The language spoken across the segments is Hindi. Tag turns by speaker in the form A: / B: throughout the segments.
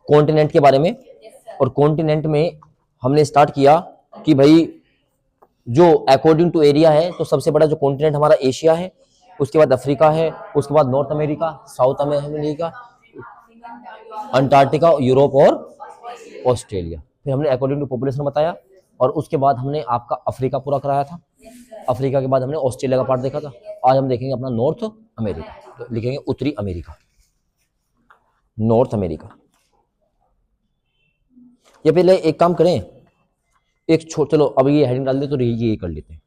A: कॉन्टिनेंट के बारे में। और कॉन्टिनेंट में हमने स्टार्ट किया कि भाई जो अकॉर्डिंग टू एरिया है तो सबसे बड़ा जो कॉन्टिनेंट हमारा एशिया है, उसके बाद अफ्रीका है, उसके बाद north America, south America, Antarctica, Europe और ऑस्ट्रेलिया। फिर हमने अकॉर्डिंग टू पॉपुलेशन बताया और उसके बाद हमने आपका अफ्रीका पूरा कराया था। अफ्रीका के बाद हमने ऑस्ट्रेलिया का पार्ट देखा था। आज हम देखेंगे अपना नॉर्थ अमेरिका, तो लिखेंगे उत्तरी अमेरिका, नॉर्थ अमेरिका। ये पहले एक काम करें, एक चलो अब ये हेडिंग डाल दे तो ये कर लेते हैं,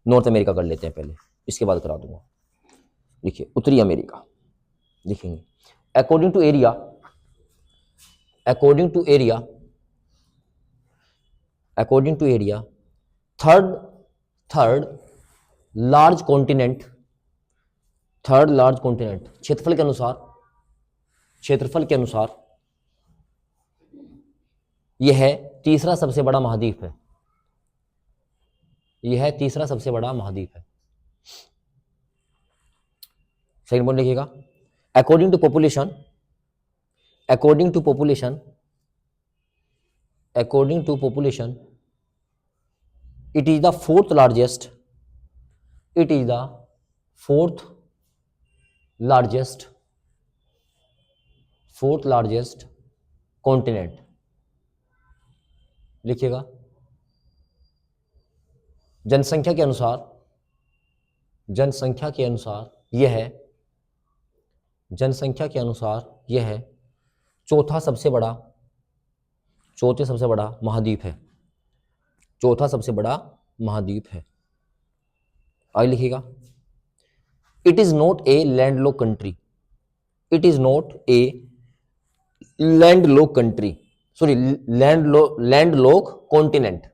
A: नॉर्थ अमेरिका कर लेते हैं पहले, इसके बाद करा दूंगा। लिखिए उत्तरी अमेरिका, लिखेंगे according to area, according to area, according to area third large continent, third large continent क्षेत्रफल के अनुसार, क्षेत्रफल के अनुसार यह है तीसरा सबसे बड़ा महाद्वीप है, यह है तीसरा सबसे बड़ा महाद्वीप है। सेकंड पॉइंट लिखिएगा according to population, according to population, according to population it is the fourth largest, it is the fourth largest, fourth largest continent। लिखिएगा जनसंख्या के अनुसार, जनसंख्या के अनुसार यह है, जनसंख्या के अनुसार यह है चौथा सबसे बड़ा, चौथे सबसे बड़ा महाद्वीप है, चौथा सबसे बड़ा महाद्वीप है। आगे लिखिएगा it is not a landlock country, it is not a landlock country, sorry landlock continent.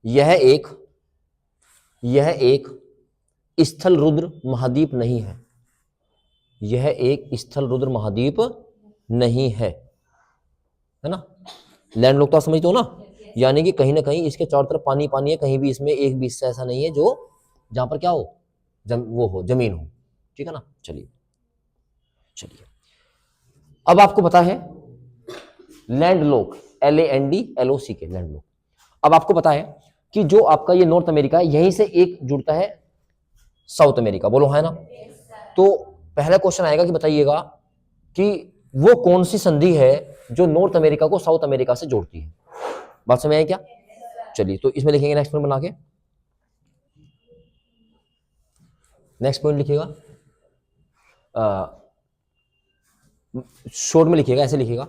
A: यह एक स्थल रुद्र महाद्वीप नहीं है, यह एक स्थल रुद्र महाद्वीप नहीं है ना। लैंडलॉक तो आप समझते हो ना, यानी कि कहीं ना कहीं इसके चारों तरफ पानी पानी है, कहीं भी इसमें एक भी हिस्सा ऐसा नहीं है जो जहां पर क्या हो, वो हो, जमीन हो, ठीक है ना। चलिए चलिए अब आपको पता है लैंडलॉक, LANDLOCK, लैंडलॉक। अब आपको पता है कि जो आपका ये नॉर्थ अमेरिका है यहीं से एक जुड़ता है साउथ अमेरिका, बोलो है ना। तो पहला क्वेश्चन आएगा कि बताइएगा कि वो कौन सी संधि है जो नॉर्थ अमेरिका को साउथ अमेरिका से जोड़ती है। बात समझ आई क्या? चलिए तो इसमें लिखेंगे नेक्स्ट पॉइंट बना के, नेक्स्ट पॉइंट लिखिएगा शॉर्ट में लिखिएगा, ऐसे लिखिएगा,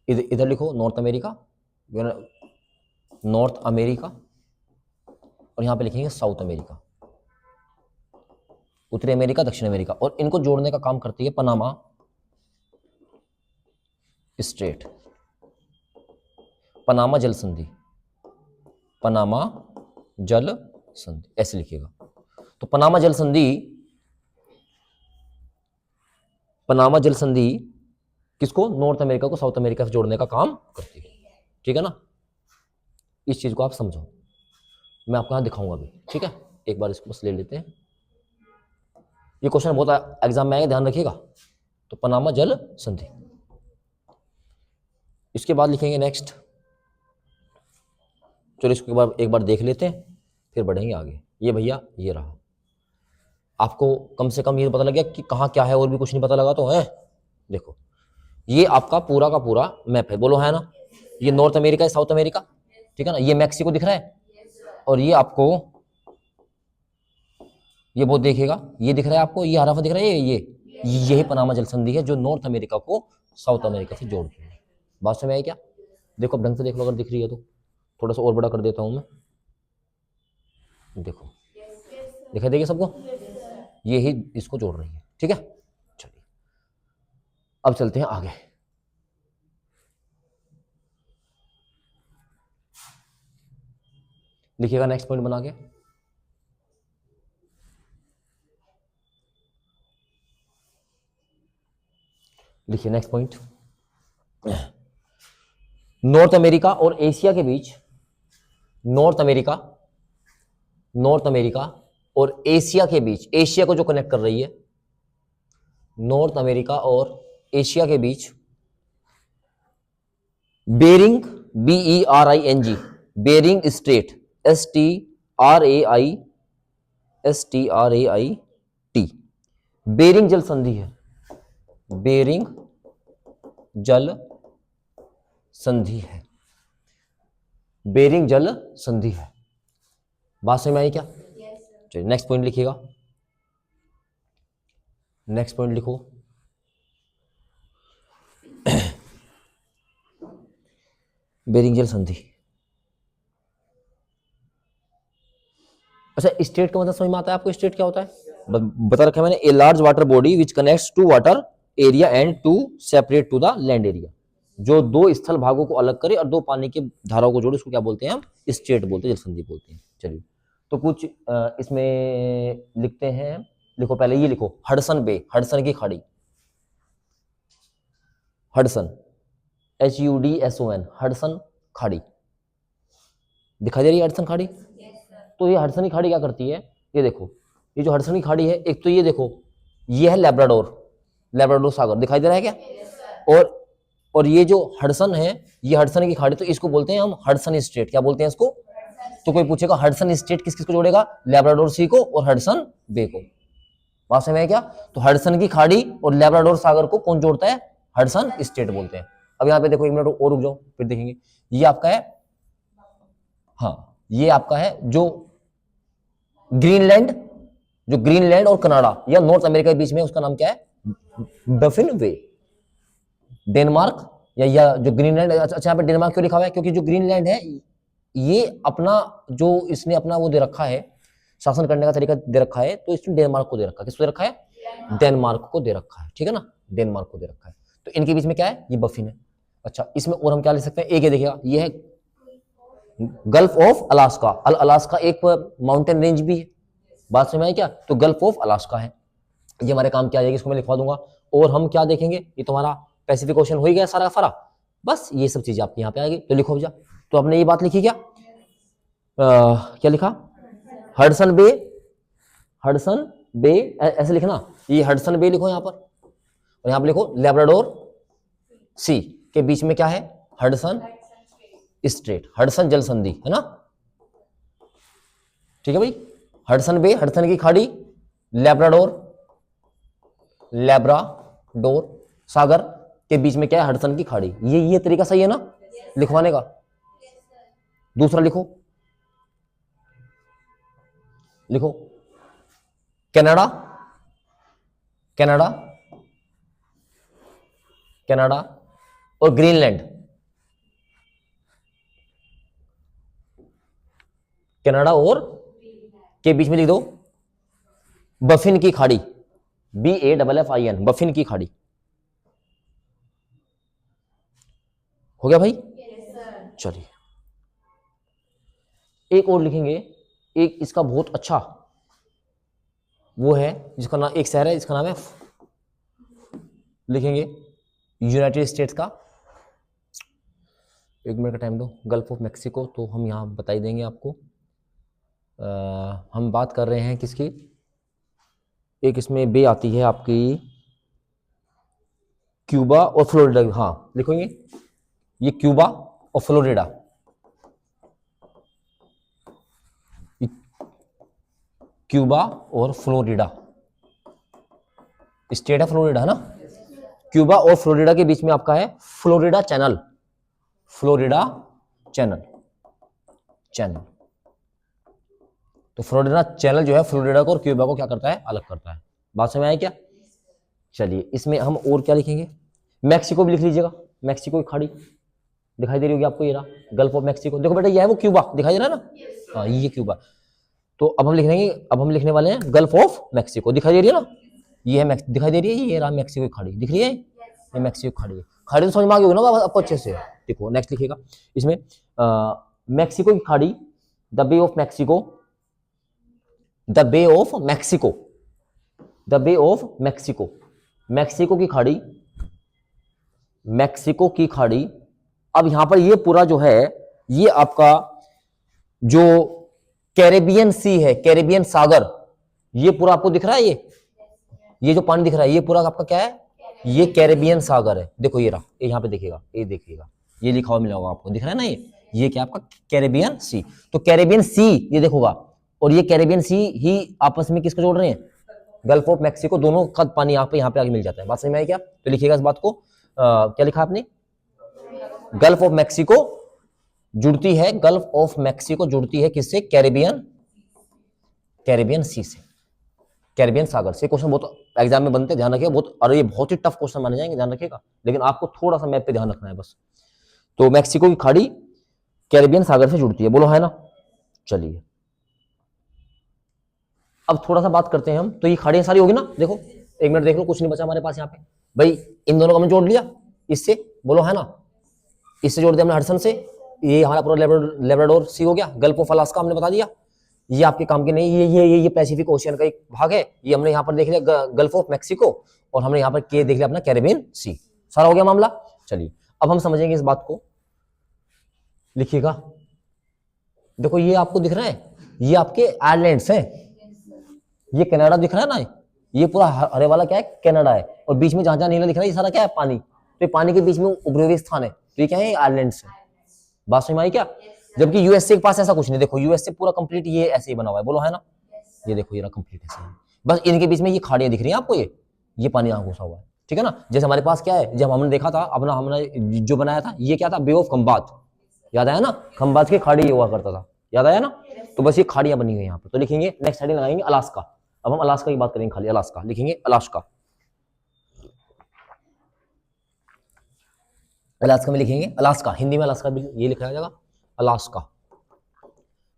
A: इधर लिखो नॉर्थ अमेरिका, नॉर्थ अमेरिका, और यहां पे लिखेंगे साउथ अमेरिका, उत्तरी अमेरिका, दक्षिण अमेरिका, और इनको जोड़ने का काम करती है पनामा स्ट्रेट, पनामा जल संधि, पनामा जल संधि, ऐसे लिखिएगा। तो पनामा जल संधि, पनामा जल संधि किसको, नॉर्थ अमेरिका को साउथ अमेरिका से जोड़ने का काम करती है, ठीक है ना। इस चीज को आप समझो, मैं आपको यहां दिखाऊंगा अभी, ठीक है। एक बार इसको बस ले लेते हैं, ये क्वेश्चन बहुत एग्जाम में आएगा, ध्यान रखिएगा। तो पनामा जल संधि, इसके बाद लिखेंगे नेक्स्ट, चलो इसको एक बार देख लेते हैं फिर बढ़ेंगे आगे। ये भैया ये रहा, आपको कम से कम ये पता लग गया कि कहाँ क्या है, और भी कुछ नहीं पता लगा तो है। देखो ये आपका पूरा का पूरा मैप है, बोलो है ना। ये नॉर्थ अमेरिका है, साउथ अमेरिका, ठीक है ना। ये मैक्सिको दिख रहा है, और ये आपको ये बहुत देखिएगा, ये दिख रहा है आपको, ये हराफा दिख रहा है, ये यही पनामा जल संधि है जो नॉर्थ अमेरिका को साउथ अमेरिका से जोड़ती है। बात समझ आई क्या? देखो अब ढंग से देख लो, अगर दिख रही है तो थोड़ा सा और बड़ा कर देता हूं मैं, देखो दिखाई देगी सबको, ये ही इसको जोड़ रही है, ठीक है। चलिए अब चलते हैं आगे, लिखिएगा नेक्स्ट पॉइंट बना के, लिखिए नेक्स्ट पॉइंट, नॉर्थ अमेरिका और एशिया के बीच, नॉर्थ अमेरिका, नॉर्थ अमेरिका और एशिया के बीच, एशिया को जो कनेक्ट कर रही है, नॉर्थ अमेरिका और एशिया के बीच Bering, BERING, Bering strait, STRAIT, Bering जल संधि है, बेरिंग जल संधि है, बेरिंग जल संधि है। बात समझ में आई क्या? चलिए नेक्स्ट पॉइंट लिखिएगा, नेक्स्ट पॉइंट लिखो। बेरिंग जल संधि। अच्छा, स्टेट का मतलब समझ में आता है आपको? स्टेट क्या होता है बता रखा है मैंने, a large water body which connects to water area and to separate to the land area, जो दो स्थल भागों को अलग करे और दो पानी के धाराओं को जोड़े, उसको क्या बोलते हैं हम? स्टेट बोलते हैं, जल संधि बोलते हैं। चलिए तो कुछ इसमें लिखते हैं, लिखो पहले ये लिखो, हडसन बे, हडसन की खाड़ी, हडसन, HUDSON, हडसन खाड़ी, दिखाई दे रही है हडसन खाड़ी? तो ये हडसन की खाड़ी क्या करती है? ये देखो, ये जो हडसन की खाड़ी है, एक तो ये देखो, ये है लेब्राडोर, लेब्राडोर सागर, दिखाई दे रहा है क्या? और ये जो हडसन है, ये हडसन की खाड़ी, तो इसको बोलते हैं हम हडसन स्टेट। क्या बोलते हैं इसको? तो कोई पूछेगा हडसन स्टेट किस किस को जोड़ेगा? लेब्राडोर सी को और हडसन बे को। बात समझ में है क्या? तो हडसन की खाड़ी और लेब्राडोर सागर को कौन जोड़ता है? हडसन स्टेट बोलते हैं। अब यहाँ पे देखो, एक मिनट और रुक जाओ, फिर देखेंगे। ये आपका है, हाँ ये आपका है जो ग्रीनलैंड, जो ग्रीनलैंड और कनाडा या नॉर्थ अमेरिका के बीच में, उसका नाम क्या है? बफिन वे। डेनमार्क या जो ग्रीनलैंड, अच्छा यहाँ पे डेनमार्क क्यों लिखा हुआ है? क्योंकि जो ग्रीनलैंड है ये अपना जो इसने अपना वो दे रखा है, शासन करने का तरीका दे रखा है, तो इसने डेनमार्क को दे रखा है। किसको दे रखा है? डेनमार्क को दे रखा है, ठीक है ना, डेनमार्क को दे रखा है। तो इनके बीच में क्या है? ये बफिन है। अच्छा, इसमें और हम क्या ले सकते हैं? एक ये देखिएगा, ये है गल्फ ऑफ अलास्का, अलास्का एक माउंटेन रेंज भी है। बात समझ में आई क्या? तो गल्फ ऑफ अलास्का है, ये हमारे काम क्या आ जाएगी, इसको मैं लिखवा दूंगा। और हम क्या देखेंगे? ये तुम्हारा पैसिफिक ओशन हो ही गया सारा फारा, बस ये सब चीजें आपकी यहाँ पे आएगी। तो लिखो भैया, तो आपने ये बात लिखी क्या? क्या लिखा? हडसन बे, हडसन बे ऐसे लिखना, ये हडसन बे लिखो यहाँ पर, और यहाँ पर लिखो लेब्राडोर सी के बीच में क्या है? हडसन स्ट्रेट, हडसन जल संधि है ना, ठीक है भाई। हडसन बे, हडसन की खाड़ी, लेब्राडोर, लेब्राडोर सागर के बीच में क्या है? हडसन की खाड़ी। ये तरीका सही है ना लिखवाने का? दूसरा लिखो, लिखो कनाडा, कनाडा, कनाडा और ग्रीनलैंड, कनाडा और के बीच में लिख दो बफिन की खाड़ी, BAFFIN, बफिन की खाड़ी। हो गया भाई? चलिए एक और लिखेंगे, एक इसका बहुत अच्छा वो है, जिसका नाम, एक शहर है जिसका नाम है, लिखेंगे यूनाइटेड स्टेट्स का, एक मिनट का टाइम दो, गल्फ ऑफ मैक्सिको, तो हम यहाँ बता ही देंगे आपको। हम बात कर रहे हैं किसकी? एक इसमें बे आती है आपकी क्यूबा और फ्लोरिडा, हाँ लिखेंगे ये क्यूबा और फ्लोरिडा, क्यूबा और फ्लोरिडा स्टेट है, फ्लोरिडा है ना। क्यूबा और फ्लोरिडा के बीच में आपका है Florida channel, Florida channel, channel. तो फ्लोरिडा चैनल जो है फ्लोरिडा को और क्यूबा को क्या करता है? अलग करता है। बात समझ में आई क्या? चलिए इसमें हम और क्या लिखेंगे? मैक्सिको भी लिख लीजिएगा, मैक्सिको की खाड़ी दिखाई दे रही होगी आपको, ये रहा गल्फ ऑफ मैक्सिको। देखो बेटा ये है वो क्यूबा, दिखाई दे रहा है ना, हाँ ये क्यूबा। तो अब हम लिख देंगे, अब हम लिखने वाले हैं गल्फ ऑफ मैक्सिको, दिखाई दे रही है ना, ये है दिखाई दे रही है, ये रहा मैक्सिको की खाड़ी, दिख रही है, ये मैक्सिको की खाड़ी है। खाड़ी तो समझ में आ गई होगी ना आपको अच्छे से। देखो नेक्स्ट लिखिएगा इसमें, मैक्सिको की खाड़ी, the bay of Mexico, the bay of Mexico, the bay of Mexico, Mexico की खाड़ी, मैक्सिको की खाड़ी। अब यहां पर ये पूरा जो है, ये आपका जो कैरेबियन सी है, कैरेबियन सागर, ये पूरा आपको दिख रहा है, ये जो पानी दिख रहा है, ये पूरा आपका क्या है? ये कैरेबियन सागर है। देखो ये रहा, ये यहां पे देखिएगा, ये देखिएगा, ये लिखा हुआ मिला होगा आपको, दिख रहा है ना ये क्या आपका कैरेबियन सी। तो कैरेबियन सी ये देखोगा, और ये कैरेबियन सी ही आपस में किसको जोड़ रहे हैं, गल्फ ऑफ मैक्सिको, दोनों का पानी यहाँ पे आगे मिल जाता है। बात समझ में आई क्या? तो लिखिएगा इस बात को, क्या लिखा आपने, गल्फ ऑफ मैक्सिको जुड़ती है, गल्फ ऑफ मैक्सिको जुड़ती है किससे, कैरेबियन, कैरेबियन सी से, कैरेबियन सागर से। क्वेश्चन बहुत एग्जाम में बनते हैं, ध्यान रखिएगा, बहुत, अरे ये बहुत ही टफ क्वेश्चन माने जाएंगे, ध्यान रखिएगा, लेकिन आपको थोड़ा सा मैप पे ध्यान रखना है बस। तो मैक्सिको की खाड़ी कैरेबियन सागर से जुड़ती है, बोलो है ना। चलिए अब थोड़ा सा बात करते हैं हम, तो ये खाड़ियां सारी होगी ना, देखो एक मिनट देख लो, कुछ नहीं बचा हमारे पास यहाँ पे भाई, इन दोनों को हमने जोड़ लिया इससे, बोलो है ना, इससे जोड़ दिया हमने हडसन से, ये हमारा पूरा लेब्राडोर सी हो गया, गल्फ ऑफ अलास्का हमने बता दिया, ये आपके काम के नहीं, ये पैसिफिक ओशियन का एक भाग है, ये हमने यहाँ पर देख लिया गल्फ ऑफ मैक्सिको, और हमने यहाँ पर के देख लिया अपना कैरेबियन सी, सारा हो गया मामला। चलिए अब हम समझेंगे इस बात को, लिखिएगा, देखो ये आपको दिख रहा है, ये आपके आइलैंड्स हैं, ये कनाडा दिख रहा है ना, ये पूरा हरे वाला क्या है, कनाडा है, और बीच में जहां जहां नीला दिख रहा है ये सारा क्या है, पानी, तो ये पानी के बीच में उभरे हुए स्थान है, तो ये क्या है, आइलैंड्स है। बात समझ में आई क्या? जबकि यूएसए के पास ऐसा कुछ नहीं, देखो यूएसए पूरा कंप्लीट ये ऐसे ही बना हुआ है, बोलो है ना, ये देखो ये कंप्लीट ऐसे है, बस इनके बीच में ये खाड़ियां दिख रही है आपको, ये पानी यहाँ घुसा हुआ है, ठीक है ना। जैसे हमारे पास क्या है, जब हमने देखा था अपना, हमने जो बनाया था, ये क्या था, बे ऑफ खंबात, याद आया ना, खंबात की खाड़ी हुआ करता था, याद आया ना, तो बस ये खाड़ियां बनी हुई है यहाँ पर। तो लिखेंगे नेक्स्ट हेडिंग लगाएंगे अलास्का, अब हम अलास्का की बात करेंगे, खाली अलास्का लिखेंगे, अलास्का, अलास्का में लिखेंगे अलास्का, हिंदी में अलास्का ये लिखा जाएगा, अलास्का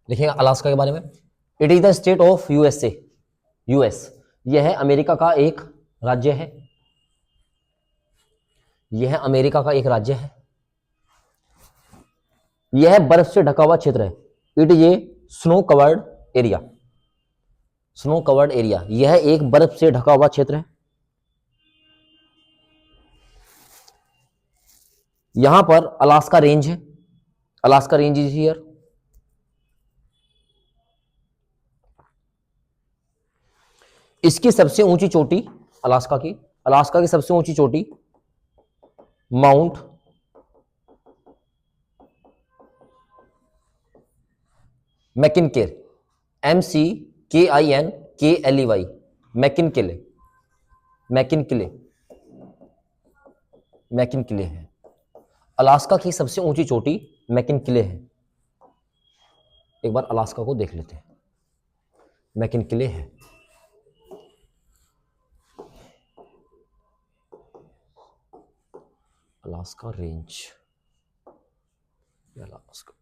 A: लिखेंगे अलास्का के बारे में। It is the state of USA, US, यह है अमेरिका का एक राज्य है, यह अमेरिका का एक राज्य है, यह बर्फ से ढका हुआ क्षेत्र है, it is a snow covered area, snow covered area, यह एक बर्फ से ढका हुआ क्षेत्र है, यहां पर अलास्का रेंज है, अलास्का रेंज इज हियर, इसकी सबसे ऊंची चोटी अलास्का की सबसे ऊंची चोटी माउंट मैकिनकेल, MCKINKLEY, मैकिनकेले, मैकिनकेले है, अलास्का की सबसे ऊंची चोटी मैकिनकेले है। एक बार अलास्का को देख लेते हैं, मैकिनकेले है, अलास्का रेंज, अलास्का,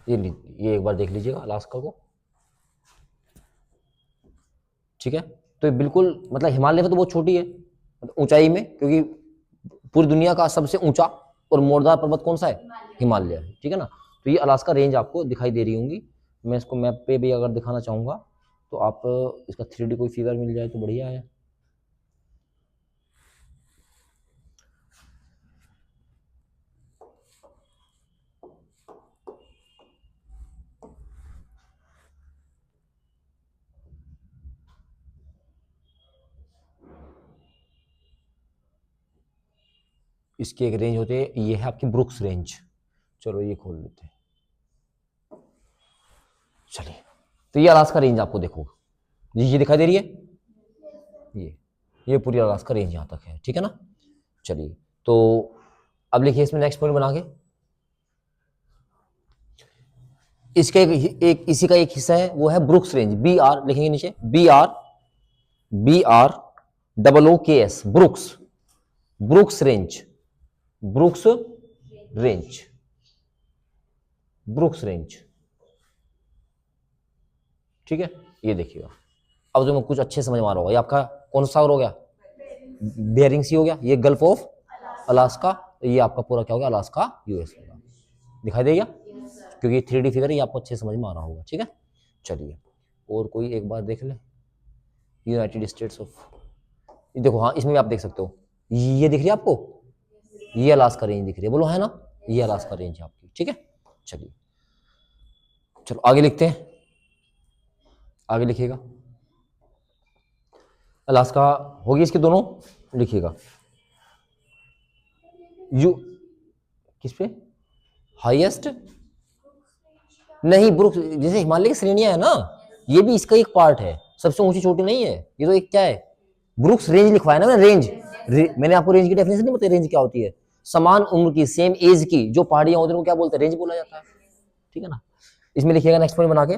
A: ये एक बार देख लीजिएगा अलास्का को, ठीक है। तो ये बिल्कुल मतलब हिमालय से तो बहुत छोटी है ऊंचाई में, क्योंकि पूरी दुनिया का सबसे ऊंचा और मोरदार पर्वत कौन सा है, हिमालय है, ठीक है ना। तो ये अलास्का रेंज आपको दिखाई दे रही होंगी, मैं इसको मैप पे भी अगर दिखाना चाहूंगा तो आप इसका 3D कोई फिगर मिल जाए तो बढ़िया है। इसकी एक रेंज होती है, ये है आपकी ब्रुक्स रेंज, चलो ये खोल लेते हैं, चलिए। तो ये अलास्का रेंज आपको देखो, ये दिखाई दे रही है, ये पूरी अलास्का रेंज यहां तक है, ठीक है ना। चलिए तो अब लिखिए इसमें नेक्स्ट पॉइंट बना के, इसका एक इसी का एक हिस्सा है, वो है ब्रुक्स रेंज, BR लिखेंगे नीचे, BROOKS, brooks, brooks range, brooks range, brooks range, ठीक है। ये देखिएगा, अब जो मैं कुछ अच्छे समझ में आ रहा होगा, ये आपका कौन सा सागर हो गया, बेरिंग सी हो गया, ये गल्फ ऑफ अलास्का, ये आपका पूरा क्या हो गया, अलास्का यूएस होगा, दिखाई देगा, क्योंकि 3D फिगर ये आपको अच्छे समझ में आ रहा होगा, ठीक है। चलिए और कोई एक बार देख ले, यूनाइटेड स्टेट्स ऑफ, देखो हाँ इसमें भी आप देख सकते हो, ये दिख रही है आपको, ये अलास्का रेंज दिख रही है, बोलो है ना, ये अलास्का रेंज है आपकी, ठीक है। चलिए चलो आगे लिखते हैं, आगे लिखिएगा, अलास्का होगी इसके दोनों, लिखिएगा यू किस पे हाईएस्ट? नहीं, ब्रुक्स जैसे हिमालय की श्रेणियां है ना, ये भी इसका एक पार्ट है, सबसे ऊंची चोटी नहीं है ये, तो एक क्या है, ब्रुक्स रेंज लिखवाया ना मैंने, मैंने आपको रेंज की डेफिनेशन नहीं बताई, रेंज क्या होती है, समान उम्र की, सेम एज की जो पहाड़ियां होती हैं उनको क्या बोलते हैं, रेंज बोला जाता है, ठीक है ना। इसमें लिखिएगा नेक्स्ट पॉइंट बना के,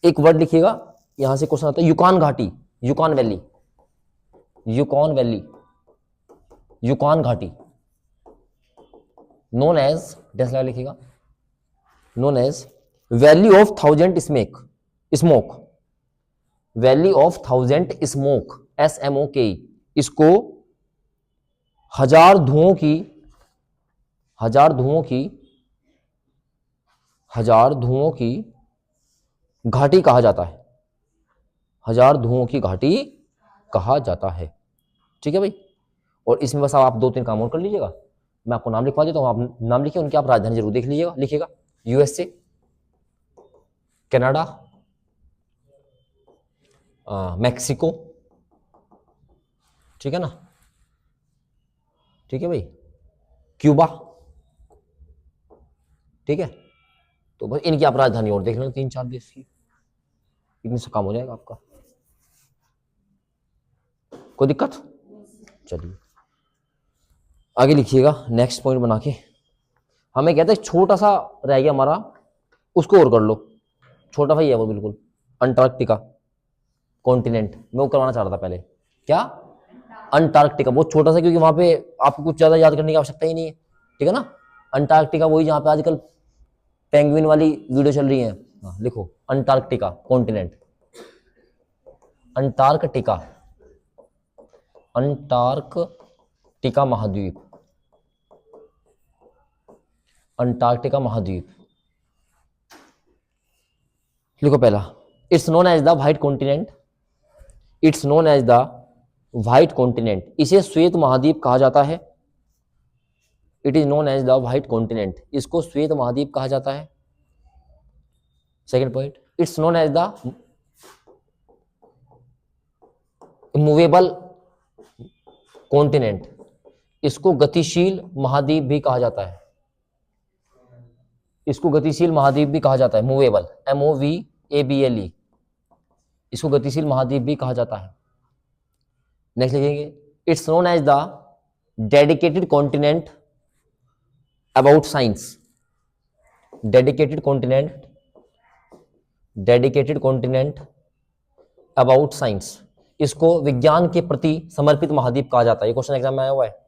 A: एक वर्ड लिखिएगा, यहां से क्वेश्चन आता है, युकान घाटी, युकान वैली, युकान वैली, युकान घाटी, नोन एज, डेस्ला लिखिएगा, known as valley of thousand smoke, valley of thousand smoke, SMOK, इसको हजार धुओं की, हजार धुओं की, हजार धुओं की घाटी कहा जाता है, हजार धुओं की घाटी कहा जाता है, ठीक है भाई। और इसमें बस आप 2-3 काम और कर लीजिएगा, मैं आपको नाम लिखवा देता हूं, आप नाम लिखिए उनकी, आप राजधानी जरूर देख लीजिएगा, लिखिएगा USA, कनाडा, मैक्सिको, ठीक है ना, ठीक है भाई, क्यूबा, ठीक है। तो बस इनकी आप राजधानी और देख लेना, 3-4 देश की, इतने से काम हो जाएगा आपका, कोई दिक्कत? चलिए आगे लिखिएगा नेक्स्ट पॉइंट बना के, हमें कहते हैं छोटा सा रह गया हमारा, उसको और कर लो, छोटा सा ही है वो बिल्कुल, अंटार्कटिका कॉन्टिनेंट, मैं वो करवाना चाह रहा था पहले, क्या अंटार्कटिका, बहुत छोटा सा, क्योंकि वहां पे आपको कुछ ज्यादा याद करने की आवश्यकता ही नहीं है, ठीक है ना। अंटार्कटिका वही जहां पे आजकल पेंगुइन वाली वीडियो चल रही है, हाँ, लिखो अंटार्कटिका कॉन्टिनेंट, अंटार्कटिका, अंटार्कटिका महाद्वीप, अंटार्कटिका महाद्वीप, लिखो पहला, it's known as the white continent, it's known as the white continent, इसे श्वेत महाद्वीप कहा जाता है, it is known as the white continent, इसको श्वेत महाद्वीप कहा जाता है। Second point, it's known as the movable continent, इसको गतिशील महाद्वीप भी कहा जाता है, इसको गतिशील महाद्वीप भी कहा जाता है, मूवेबल, MOVABLE, इसको गतिशील महाद्वीप भी कहा जाता है। नेक्स्ट लिखेंगे, it's known as the dedicated continent about science, dedicated continent, dedicated continent about science, इसको विज्ञान के प्रति समर्पित महाद्वीप कहा जाता है, ये क्वेश्चन एग्जाम में आया हुआ है,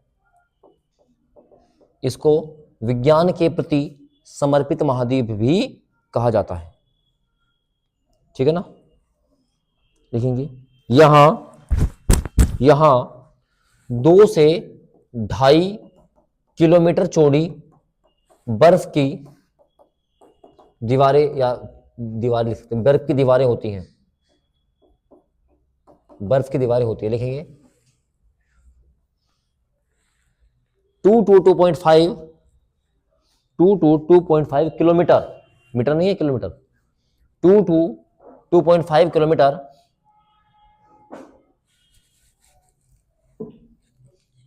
A: इसको विज्ञान के प्रति समर्पित महाद्वीप भी कहा जाता है, ठीक है ना। लिखेंगे यहां 2 से 2.5 किलोमीटर चौड़ी बर्फ की दीवारें, या दीवार लिख सकते हैं, बर्फ की दीवारें होती हैं, बर्फ की दीवारें होती है, लिखेंगे 2 to 2.5 किलोमीटर, मीटर नहीं है kilometre, 2 to 2.5 kilometre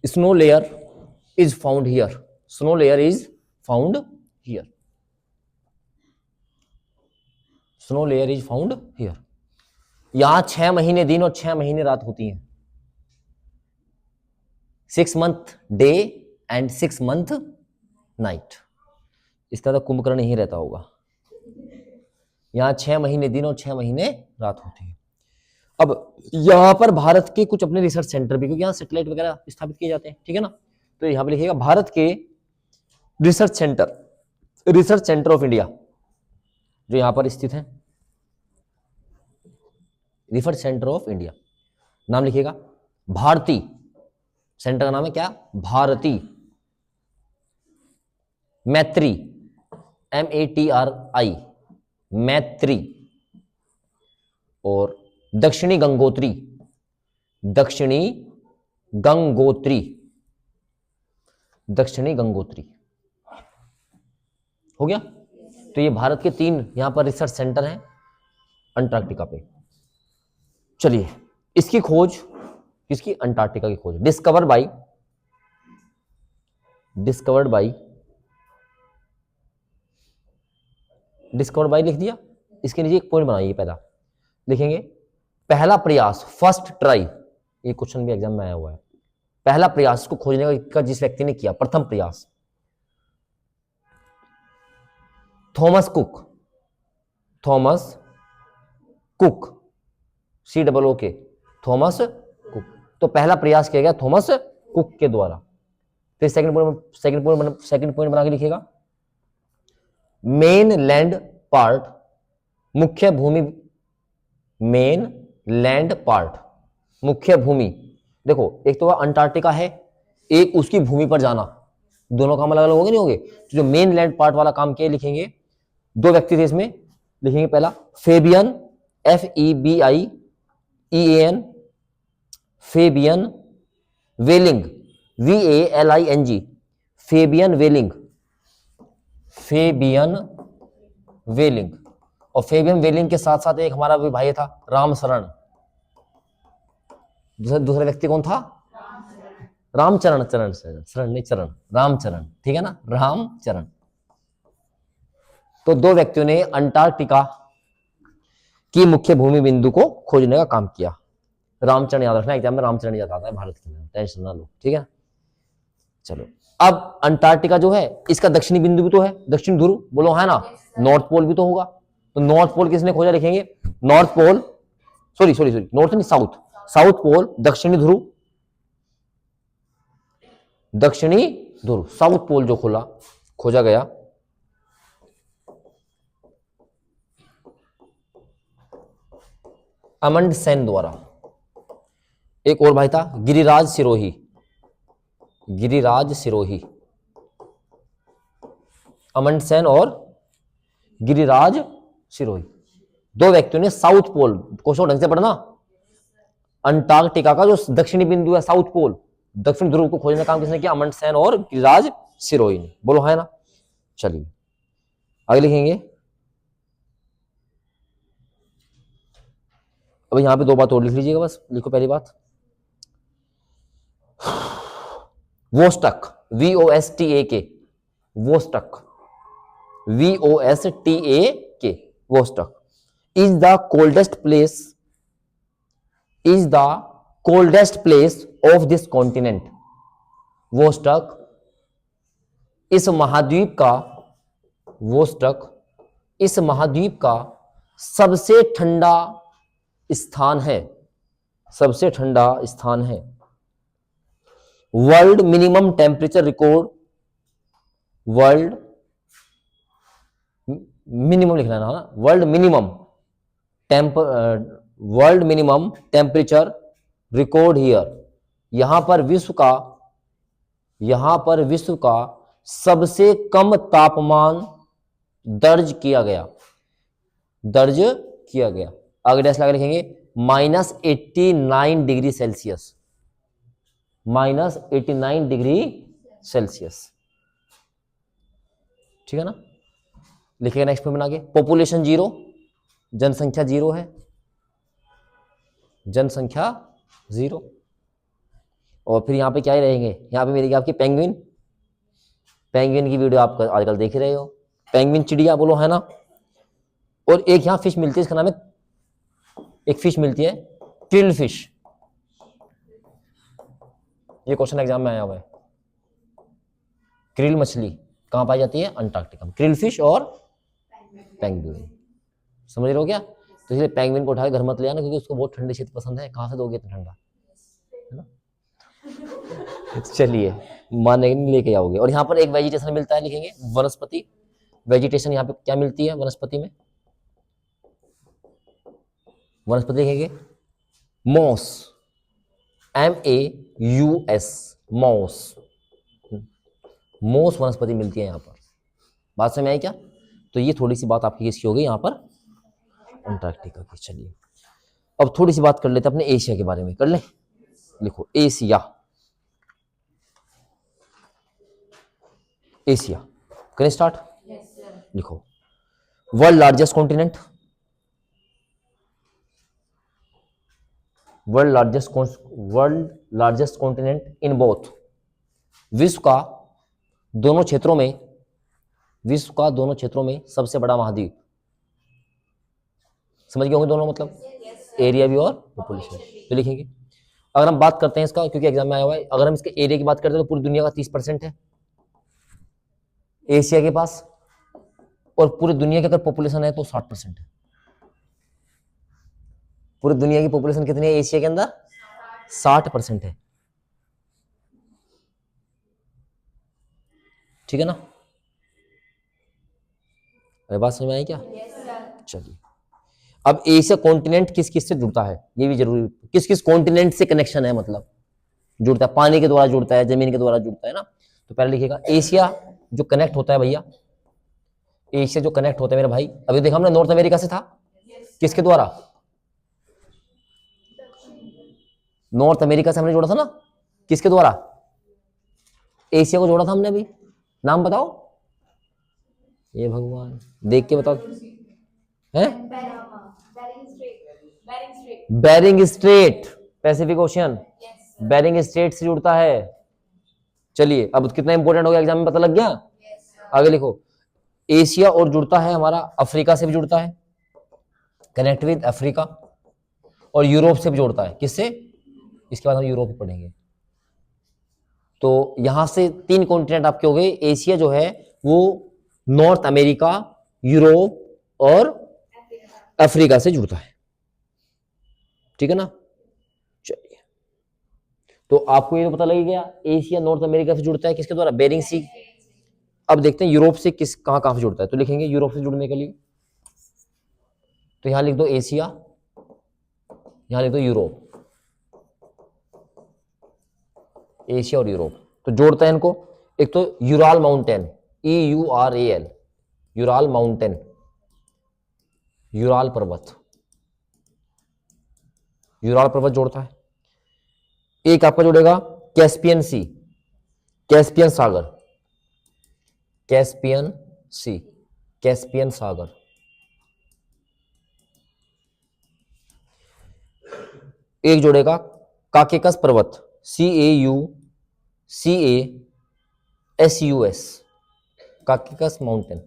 A: snow layer is found here, snow layer is found here, snow layer is found here, यहां 6 महीने दिन और 6 महीने रात होती हैं, 6 month day and 6 month night, इसका तो कुंभकर्ण ही रहता होगा, यहां 6 महीने दिन और 6 महीने रात होती है। अब यहां पर भारत के कुछ अपने रिसर्च सेंटर भी, क्योंकि यहां सैटेलाइट वगैरह स्थापित किए जाते हैं, ठीक है ना, तो यहां पे लिखिएगा भारत के research centre, research centre of India जो यहां पर स्थित है, रिसर्च सेंटर ऑफ इंडिया, नाम लिखिएगा भारती, सेंटर का नाम है क्या, भारती, मैत्री, MATRI, मैत्री, और दक्षिणी गंगोत्री, दक्षिणी गंगोत्री, दक्षिणी गंगोत्री, हो गया। तो ये भारत के 3 यहां पर रिसर्च सेंटर हैं अंटार्कटिका पे। चलिए इसकी खोज, किसकी, अंटार्कटिका की खोज, डिस्कवर बाय डिस्कवर्ड बाई लिख दिया। इसके नीचे एक पॉइंट बनाइए, पहला लिखेंगे पहला प्रयास, फर्स्ट ट्राई। ये क्वेश्चन भी एग्जाम में आया हुआ है। पहला प्रयास को खोजने का जिस व्यक्ति ने किया, प्रथम प्रयास, Thomas cook, COOK, Thomas cook. तो पहला प्रयास किया गया थॉमस कुक के द्वारा। फिर सेकंड पॉइंट बना के लिखिएगा, मेन लैंड पार्ट, मुख्य भूमि, मेन लैंड पार्ट, मुख्य भूमि। देखो एक तो अंटार्कटिका है, एक उसकी भूमि पर जाना, दोनों काम अलग अलग होंगे नहीं होंगे। तो जो मेन लैंड पार्ट वाला काम किया लिखेंगे, दो व्यक्ति थे इसमें, लिखेंगे पहला फेबियन, FEBIEAN, फेबियन वेलिंग, VALING, फेबियन वेलिंग। और फेबियन वेलिंग के साथ साथ एक हमारा भी भाई था रामचरण। दूसरा व्यक्ति कौन था? रामचरण, रामचरण, ठीक है ना, रामचरण। तो दो व्यक्तियों ने अंटार्कटिका की मुख्य भूमि बिंदु को खोजने का काम किया। रामचरण याद रखना, एग्जाम में रामचरण याद आता है भारत के लिए, टेंशन ना लो, ठीक है। चलो, अब अंटार्कटिका जो है इसका दक्षिणी बिंदु भी तो है, दक्षिण ध्रुव, बोलो है ना, नॉर्थ पोल भी तो होगा। तो नॉर्थ पोल किसने खोजा, लिखेंगे नॉर्थ पोल, सॉरी नॉर्थ नहीं, साउथ पोल, दक्षिणी ध्रुव, साउथ पोल जो खोजा गया। अमंडसेन द्वारा। एक और भाई था गिरिराज सिरोही, अमंडसेन और गिरिराज सिरोही, दो व्यक्तियों ने साउथ पोल, क्वेश्चन ढंग से पढ़ना, अंटार्कटिका का जो दक्षिणी बिंदु है साउथ पोल, दक्षिण ध्रुव को खोजने का काम किसने किया? अमंडसेन और गिरिराज सिरोही ने, बोलो है ना। चलिए आगे लिखेंगे, अब यहां पे दो बात और लिख लीजिएगा, बस लिखो पहली बात, वोस्टक, VOSTAK, वोस्टक, वोस्टक is the coldest place of this continent. वोस्टक इस महाद्वीप का सबसे ठंडा स्थान है, world minimum temperature record, world minimum लिखना है ना, world minimum temperature record here, यहां पर विश्व का सबसे कम तापमान दर्ज किया गया। आगे डैश लगा लिखेंगे -89 डिग्री सेल्सियस, -89 डिग्री सेल्सियस, ठीक है ना। लिखेगा नेक्स्ट पॉइंट बना के, पॉपुलेशन 0, जनसंख्या 0 है, जनसंख्या 0। और फिर यहां पे क्या ही रहेंगे, यहां पे मिलेगी आपकी पेंगुइन की वीडियो आप आजकल देख ही रहे हो, पेंगुइन चिड़िया, बोलो है ना। और एक यहां फिश मिलती है, इसका नाम है, एक फिश मिलती है क्रिल फिश, ये क्वेश्चन एग्जाम में आया हुआ है। क्रिल मछली कहां पाई जाती है? अंटार्कटिका में। क्रिल फिश और पेंगुइन, समझ रहे हो क्या? तो इसलिए पेंगुइन को उठा के घर मत ले आना, क्योंकि उसको बहुत ठंडे क्षेत्र पसंद है, कहां से दोगे इतना ठंडा, है ना। चलिए, माने नहीं लेके आओगे। और यहाँ पर एक वेजिटेशन मिलता है, लिखेंगे वनस्पति, वेजिटेशन यहाँ पे क्या मिलती है वनस्पति में, वनस्पति लिखेंगे मॉस, MAUS, मॉस वनस्पति मिलती है यहाँ पर। बात समझ में आई क्या? तो ये थोड़ी सी बात आपकी किसकी हो गई यहाँ पर, अंटार्कटिका की। चलिए अब थोड़ी सी बात कर लेते हैं अपने एशिया के बारे में, कर ले। लिखो एशिया, करें स्टार्ट। लिखो world largest continent, world largest continent in both, विश्व का दोनों क्षेत्रों में, विश्व का दोनों क्षेत्रों में सबसे बड़ा महाद्वीप। समझ गए होंगे दोनों मतलब, एरिया भी और पॉपुलेशन। तो लिखेंगे, अगर हम बात करते हैं इसका, क्योंकि एग्जाम में आया हुआ है, अगर हम इसके एरिया की बात करते हैं तो पूरी दुनिया का 30% है एशिया के पास, और पूरी दुनिया की अगर पॉपुलेशन है तो 60% है। पूरी दुनिया की पॉपुलेशन कितनी है एशिया के अंदर? 60% है। ठीक है ना? अरे बात समझ में आई क्या? चलिए, अब एशिया कॉन्टिनेंट किस किस से जुड़ता है ये भी जरूरी, किस किस कॉन्टिनेंट से कनेक्शन है, मतलब जुड़ता है, पानी के द्वारा जुड़ता है, जमीन के द्वारा जुड़ता है ना। तो पहले लिखिएगा एशिया जो कनेक्ट होता है भैया, एशिया जो कनेक्ट होता है मेरे भाई, अभी देखा हमने नॉर्थ अमेरिका से था, किसके द्वारा? नॉर्थ अमेरिका से हमने जोड़ा था ना, किसके द्वारा? एशिया को जोड़ा था हमने। अभी नाम बताओ, ये भगवान देख के बताओ, है Bering strait, Pacific ocean, Bering strait से जुड़ता है। चलिए, अब कितना इंपॉर्टेंट हो गया, एग्जाम में पता लग गया। आगे लिखो, एशिया और जुड़ता है हमारा अफ्रीका से भी जुड़ता है, कनेक्ट विद अफ्रीका, और यूरोप से भी जोड़ता है। किससे? इसके बाद हम यूरोप ही पढ़ेंगे। तो यहां से 3 कॉन्टिनेंट आपके हो गए। एशिया जो है वो नॉर्थ अमेरिका, यूरोप और अफ्रीका से जुड़ता है। ठीक है ना? चलिए, तो आपको ये तो पता लग गया, एशिया नॉर्थ अमेरिका से जुड़ता है किसके द्वारा? बेरिंग सी। अब देखते हैं यूरोप से किस कहां से जुड़ता है। तो लिखेंगे यूरोप से जुड़ने के लिए, तो यहां लिख दो एशिया, यहां लिख दो यूरोप, एशिया और यूरोप। तो जोड़ता है इनको, एक तो Ural mountain, EURAL, Ural mountain, Ural पर्वत, यूराल पर्वत जोड़ता है। एक आपका जुड़ेगा कैस्पियन सी, कैस्पियन सागर, कैस्पियन सी, कैस्पियन सागर। एक जुड़ेगा काकेकस पर्वत, CAUCASUS, Caucasus mountain,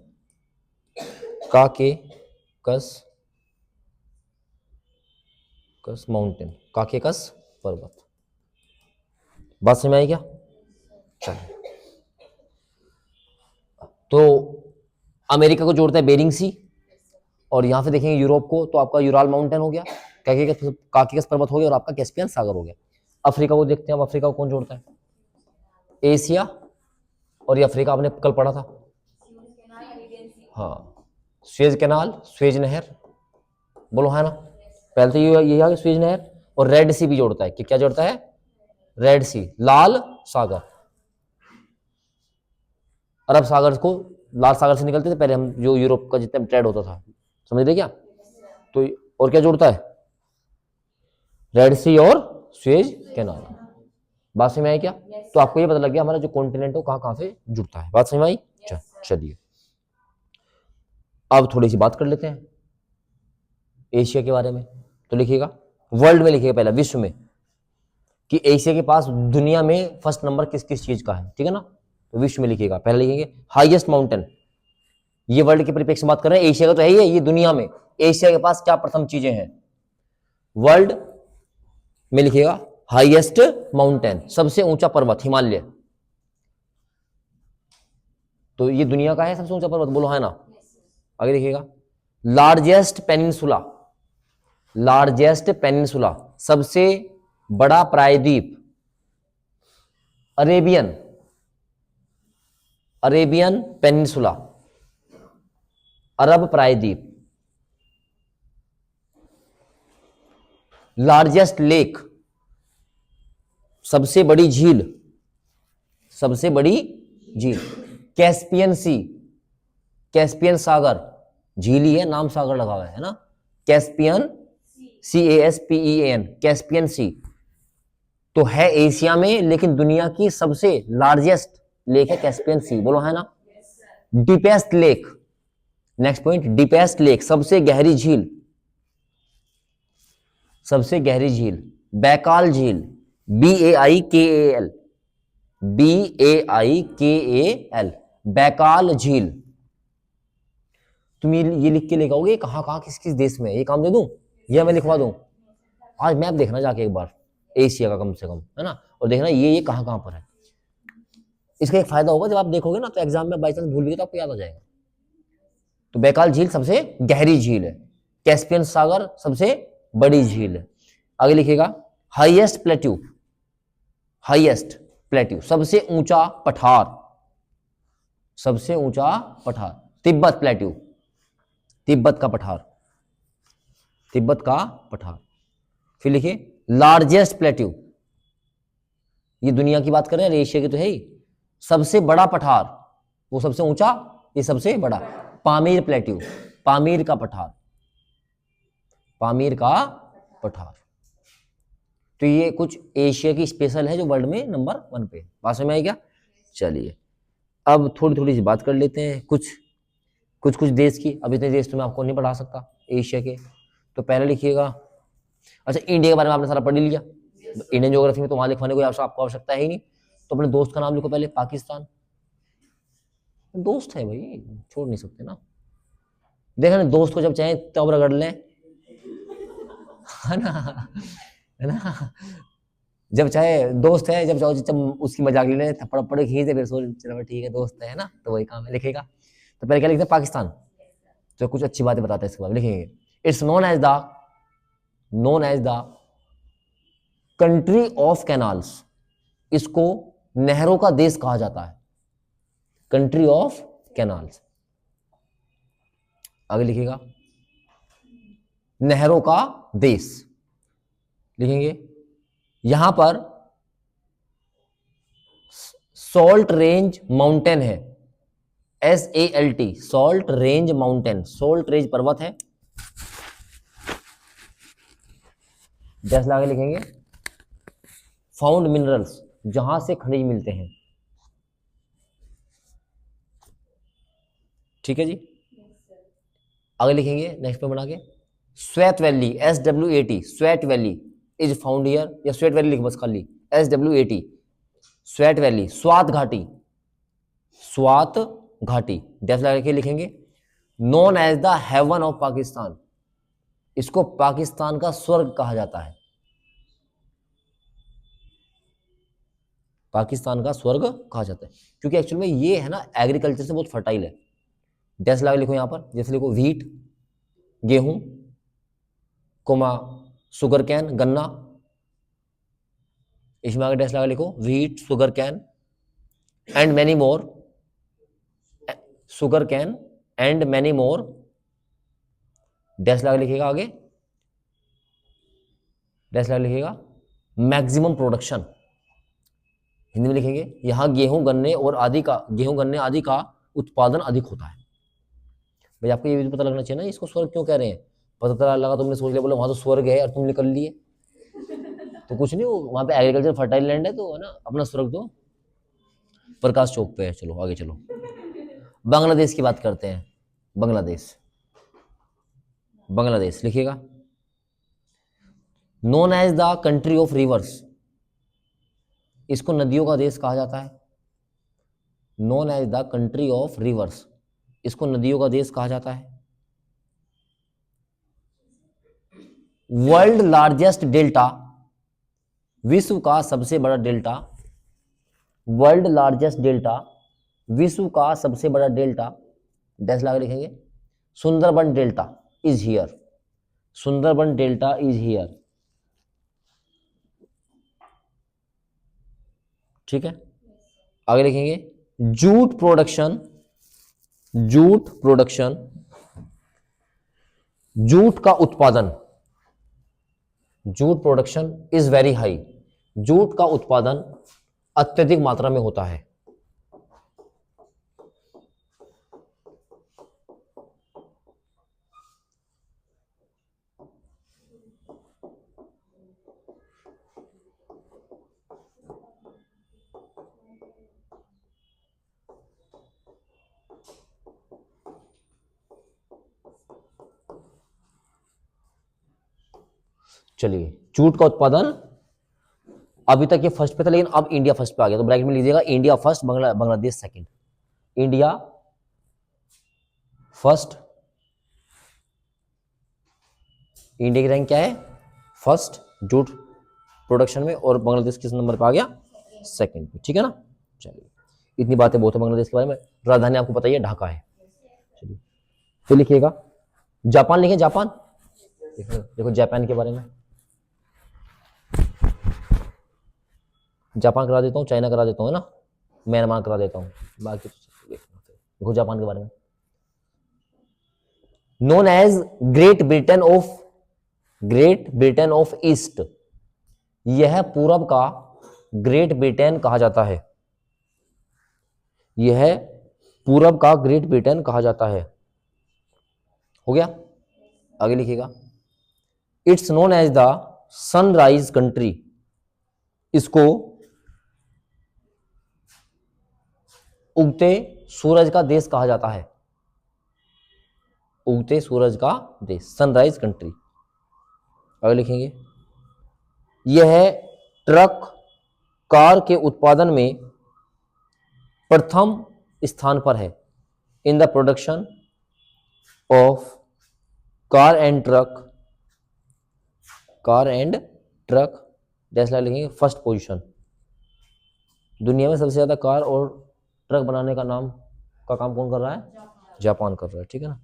A: Caucasus mountain, Caucasus पर्वत। बात समझ में आई क्या? चलिए, तो अमेरिका को जोड़ता है बेरिंग सी, और यहां से देखेंगे यूरोप को, तो आपका यूराल माउंटेन हो गया, काकेकस पर्वत हो गया, और आपका कैस्पियन सागर हो गया। अफ्रीका को देखते हैं, अब अफ्रीका को कौन जोड़ता है? एशिया, और ये अफ्रीका आपने कल पढ़ा था, हाँ, स्वेज कैनाल, स्वेज नहर, बोलो है ना। पहले तो ये आ गया स्वेज नहर, और रेड सी भी जोड़ता है। कि क्या जोड़ता है? रेड सी, लाल सागर। अरब सागर को लाल सागर से निकलते थे पहले हम, जो यूरोप का जितना ट्रेड होता था, समझ रहे क्या? तो और क्या जुड़ता है? रेड सी और स्वेज कैनाल। बात समझ में आई क्या? तो आपको ये पता लग गया हमारा जो कॉन्टिनेंट हो कहां से जुड़ता है। बात समझ में आई? चलिए, अब थोड़ी सी बात कर लेते हैं एशिया के बारे में। तो लिखिएगा, वर्ल्ड में लिखिएगा, पहला विश्व में, कि एशिया के पास दुनिया में फर्स्ट नंबर किस किस चीज का है। ठीक है ना? तो विश्व में लिखिएगा, पहले लिखेंगे हाईएस्ट माउंटेन। ये वर्ल्ड के परिप्रेक्ष्य में बात कर रहे हैं, एशिया का तो है ही है, ये दुनिया में एशिया के पास क्या प्रथम चीजें हैं? वर्ल्ड में लिखिएगा हाईएस्ट माउंटेन, सबसे ऊंचा पर्वत हिमालय। तो ये दुनिया का है सबसे ऊंचा पर्वत, बोलो है ना। आगे देखिएगा, लार्जेस्ट पेनिनसुला, लार्जेस्ट पेनिनसुला, सबसे बड़ा प्रायद्वीप, अरेबियन, अरेबियन पेनिनसुला, अरब प्रायद्वीप। लार्जेस्ट लेक, सबसे बड़ी झील, सबसे बड़ी झील, कैस्पियन सी, कैस्पियन सागर, झील ही है, नाम सागर लगा हुआ है ना, कैस्पियन, CASPEAN, कैस्पियन सी। तो है एशिया में, लेकिन दुनिया की सबसे लार्जेस्ट लेक है कैस्पियन सी, बोलो है ना। Deepest lake, next point, deepest lake, सबसे गहरी झील, सबसे गहरी झील बैकाल झील, BAIKAL, BAIKAL, बैकाल झील। तुम ये लिख के लेके आओगे कहाँ कहाँ किस किस देश में, ये काम दे दूं या मैं लिखवा दूं? आज मैप देखना जाके एक बार, एशिया का कम से कम, है ना, और देखना ये कहाँ कहाँ पर है। इसका एक फायदा होगा, जब आप देखोगे ना तो एग्जाम में बाई चांस भूल गए तो आपको याद आ जाएगा। तो बैकाल झील सबसे गहरी झील है, कैस्पियन सागर सबसे बड़ी झील है। आगे लिखिएगा हाईएस्ट प्लेट्यू, हाईएस्ट प्लेट्यू सबसे ऊंचा पठार, सबसे ऊंचा पठार तिब्बत प्लेट्यू, तिब्बत का पठार, तिब्बत का पठार। फिर लिखिए लार्जेस्ट प्लेट्यू, ये दुनिया की बात करें, एशिया की तो है ही। सबसे बड़ा पठार, वो सबसे ऊंचा, ये सबसे बड़ा, पामीर प्लेट्यू, पामीर का पठार, पामीर का पठार। तो ये कुछ एशिया की स्पेशल है जो वर्ल्ड में नंबर 1 पे। बात समझ में आई क्या? चलिए अब थोड़ी थोड़ी सी बात कर लेते हैं कुछ कुछ कुछ देश की। अब इतने देश तो मैं आपको नहीं पढ़ा सकता एशिया के। तो पहले लिखिएगा, अच्छा इंडिया के बारे में आपने सारा पढ़ लिया, इंडियन ज्योग्राफी में तो वहां लिखवाने को आपको आवश्यकता है ही नहीं। तो अपने दोस्त का नाम लिखो पहले, पाकिस्तान। दोस्त है भाई, छोड़ नहीं सकते ना। देखा ना, दोस्त को जब चाहे तब रगड़ लें, है ना, है ना। जब चाहे दोस्त है, जब चाहो जब उसकी मजाक ले लें, थप्पड़ पड़े खींच दे, फिर सोच चलो ठीक है दोस्त है ना, तो वही काम है। लिखेगा तो पहले क्या लिखते हैं, पाकिस्तान। तो कुछ अच्छी बातें बताते हैं इसके बारे में, लिखेंगे it's known as the country of canals, इसको नहरों का देश कहा जाता है, कंट्री ऑफ कैनाल्स। आगे लिखिएगा नहरों का देश, लिखेंगे यहां पर सॉल्ट रेंज माउंटेन है, SALT, salt range mountain, salt range पर्वत है। जैसे आगे लिखेंगे फाउंड मिनरल्स, जहां से खनिज मिलते हैं। ठीक है जी। आगे लिखेंगे नेक्स्ट पे बना के sweat valley, SWAT, sweat valley is found here, या स्वेट वैली लिखो बस खाली, SWAT, स्वेट वैली, स्वात घाटी, स्वात घाटी। डैश लगा के लिखेंगे known as the heaven of Pakistan, इसको पाकिस्तान का स्वर्ग कहा जाता है, पाकिस्तान का स्वर्ग कहा जाता है, क्योंकि एक्चुअल में ये है ना एग्रीकल्चर से बहुत फर्टाइल है। डैश लगा लिखो यहां पर, जैसे लिखो व्हीट, गेहूं, कोमा शुगर कैन, गन्ना, इसमें आगे डैश लगा लिखो wheat, sugar cane and many more, sugar cane and many more. Dash लगा लिखिएगा आगे, डैश लगा लिखिएगा मैक्सिमम प्रोडक्शन, हिंदी में लिखेंगे यहां गेहूं गन्ने और आदि का, गेहूं गन्ने आदि का उत्पादन अधिक होता है। भाई आपको ये भी पता लगना चाहिए ना इसको स्वर्ग क्यों कह रहे हैं। पता लगा तुमने सोच लिया बोले वहां तो स्वर्ग है और तुम निकल लिए, तो कुछ नहीं, वहां पे एग्रीकल्चर फर्टाइल लैंड है, तो है ना अपना स्वर्ग तो प्रकाश चौक पे है। चलो आगे चलो, बांग्लादेश की बात करते हैं। बांग्लादेश, बांग्लादेश लिखिएगा known as the country of rivers, इसको नदियों का देश कहा जाता है, known as the country of rivers, इसको नदियों का देश कहा जाता है। वर्ल्ड लार्जेस्ट डेल्टा, विश्व का सबसे बड़ा डेल्टा, वर्ल्ड लार्जेस्ट डेल्टा, विश्व का सबसे बड़ा डेल्टा, डैश लगा लिखेंगे Sundarban delta is here, Sundarban delta is here. ठीक है, आगे लिखेंगे jute production, jute production, jute का उत्पादन, jute production is very high, jute का उत्पादन अत्यधिक मात्रा में होता है। चलिए जूट का उत्पादन अभी तक ये फर्स्ट पे था, लेकिन अब इंडिया फर्स्ट पे आ गया, तो ब्रैकेट में लीजिएगा India first, Bangladesh second. India first, India की रैंक क्या है? फर्स्ट जूट प्रोडक्शन में, और बांग्लादेश किस नंबर पे आ गया? सेकंड पे, ठीक है ना। चलिए, इतनी बातें बहुत है बांग्लादेश के बारे में। राजधानी आपको पता ही है, ढाका है। चलिए फिर लिखिएगा जापान, लिखे जापान। देखो जापान के बारे में, जापान करा देता हूँ, चाइना करा देता हूँ, है ना, म्यांमार करा देता हूँ, बाकी देखो जापान के बारे में। Known as Great Britain of east, यह पूरब का ग्रेट ब्रिटेन कहा जाता है। यह पूरब का ग्रेट ब्रिटेन कहा जाता है। हो गया, आगे लिखिएगा। It's known as the sunrise country, इसको उगते सूरज का देश कहा जाता है। उगते सूरज का देश, सनराइज कंट्री। आगे लिखेंगे, यह ट्रक कार के उत्पादन में प्रथम स्थान पर है। In the production of car and truck जैसा लिखेंगे फर्स्ट पोजीशन। दुनिया में सबसे ज्यादा कार और ट्रक बनाने का काम कौन कर रहा है? जापान कर रहा है, ठीक है ना।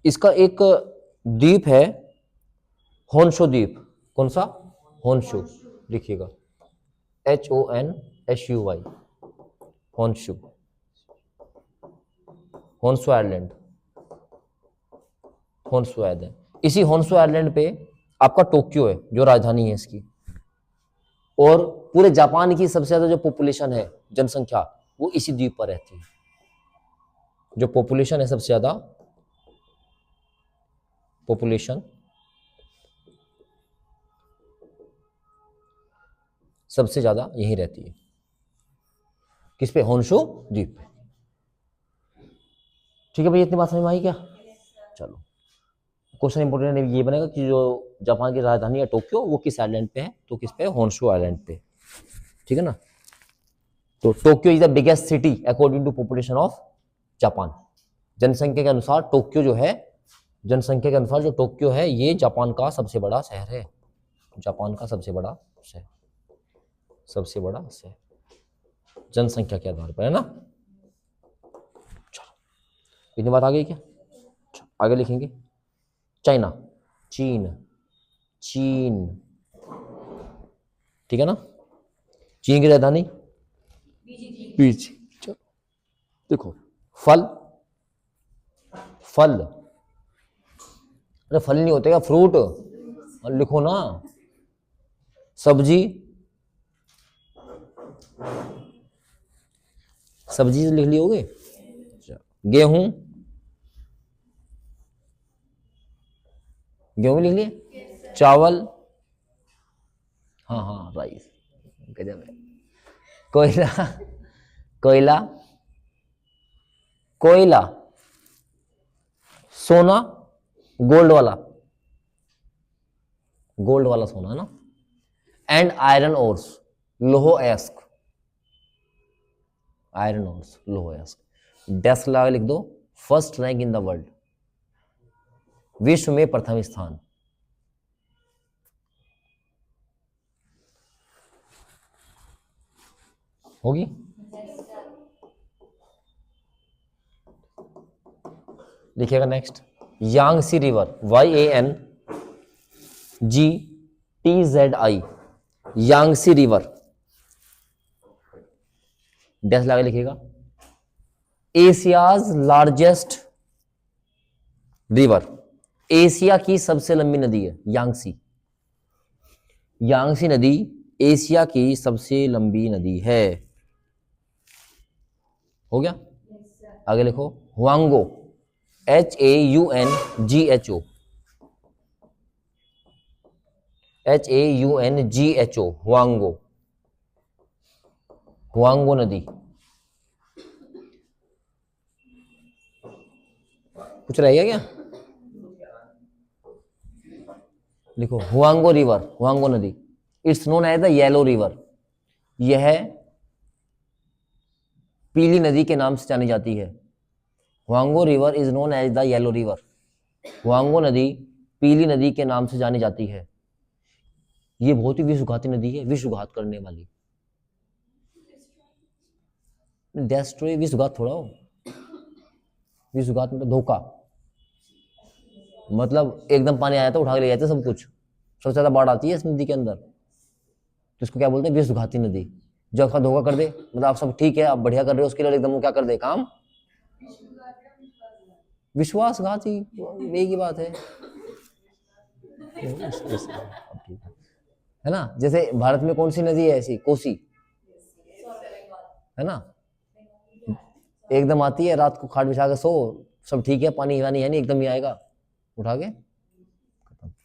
A: इसका एक द्वीप है होन्शु द्वीप। कौन सा? होन्शु, लिखिएगा HONSHUY, Honshu, Honshu island, Honshu island. इसी होन्शु आइलैंड पे आपका टोक्यो है, जो राजधानी है इसकी। और पूरे जापान की सबसे ज्यादा जो पॉपुलेशन है, जनसंख्या, वो इसी द्वीप पर रहती है। जो पॉपुलेशन है, सबसे ज्यादा पॉपुलेशन सबसे ज्यादा यहीं रहती है। किस पे? होन्शु द्वीप पे। ठीक है भाई, इतनी बात समझ में आई क्या? चलो, क्वेश्चन इंपोर्टेंट ये बनेगा कि जो जापान की राजधानी है टोक्यो, वो किस आइलैंड पे है? तो किस पे? होन्शु आइलैंड पे, ठीक है ना। तो Tokyo is the biggest city according to population of Japan. जनसंख्या के अनुसार टोक्यो जो है, जनसंख्या के अनुसार जो टोक्यो है, ये जापान का सबसे बड़ा शहर है। जापान का सबसे बड़ा शहर, सबसे बड़ा शहर जनसंख्या के आधार पर, है ना। चलो, इतनी बात आ गई क्या? आगे लिखेंगे चाइना, चीन, ठीक है ना। चीन की राजधानी बीजिंग। चलो देखो, फल, अरे फल नहीं होते क्या? फ्रूट लिखो ना। सब्जी लिख ली होगी। गेहूं लिख लिए। चावल, हाँ राइस, गजब है। कोयला, सोना, गोल्ड वाला सोना, है ना। एंड आयरन ओर्स, लोहो एस्क, डेस्क लगा लिख दो। First rank in the world, विश्व में प्रथम स्थान। होगी। लिखिएगा next, Yangtze river, YANGTZI, Yangtze river, dash लगा लिखिएगा। एशियाज लार्जेस्ट रिवर, एशिया की सबसे लंबी नदी है यांगसी नदी एशिया की सबसे लंबी नदी है। हो गया। आगे लिखो, हुआंगो, HAUNGHO, हुआंगो नदी। कुछ रह गया क्या? लिखो हुआंगो रिवर, हुआंगो नदी। It's known as the yellow river, यह पीली नदी के नाम से जानी जाती है। Huangho river is known as the yellow river. Huangho नदी पीली नदी के नाम से जानी जाती है। ये बहुत ही विश्वघाती नदी है, विश्वघात करने वाली। डेस्ट्रॉय विश्वघात थोड़ा हो, विश्वघात मतलब धोखा, मतलब एकदम पानी आया था उठा के ले जाते सब कुछ, सबसे ज्यादा बाढ़ आती है इस नदी के अंदर, तो इसको क्या बोलते हैं, विश्वघाती नदी। जो आपका धोखा कर दे, मतलब आप सब ठीक है, आप बढ़िया कर रहे हो, उसके लिए एकदम वो क्या कर दे काम, विश्वासघाती, एक ही बात है है ना। जैसे भारत में कौन सी नदी है ऐसी, कोसी, है ना, एकदम आती है, रात को खाट बिछा के सो, सब ठीक है, पानी वानी है नहीं, एकदम ही आएगा उठा के,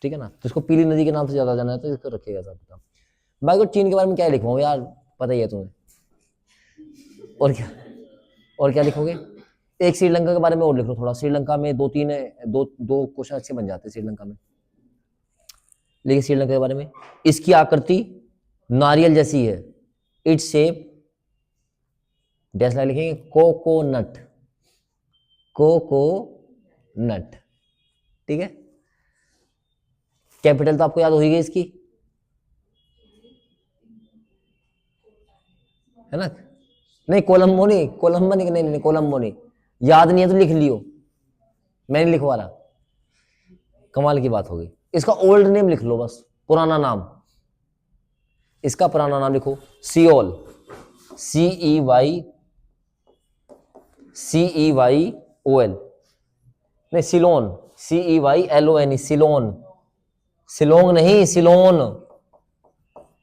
A: ठीक है ना। तो इसको पीली नदी के नाम से ज्यादा जाना है, तो इसको रखिएगा सब। बाकी चीन के बारे में क्या लिखवाऊं यार, पता ही है तुम्हें, और क्या लिखोगे। एक श्रीलंका के बारे में और लिख लो थोड़ा। श्रीलंका में दो क्वेश्चन अच्छे बन जाते हैं श्रीलंका में। लेकिन श्रीलंका के बारे में, इसकी आकृति नारियल जैसी है। इट्स शेप डैश लाइन लिखेंगे, कोकोनट, कोकोनट, ठीक है। कैपिटल तो आपको याद हो ही गई इसकी, है ना। नहीं कोलंबो नहीं, कोलंबो नहीं, नहीं कोलंबो नहीं, याद नहीं है तो लिख लियो, मैं नहीं लिखवा रहा, कमाल की बात होगी। इसका ओल्ड नेम लिख लो बस, पुराना नाम, इसका पुराना नाम लिखो, सियोल, CEYOL, नहीं सिलोन, CEYLON, सिलोन, सिलोंग नहीं, सिलोन,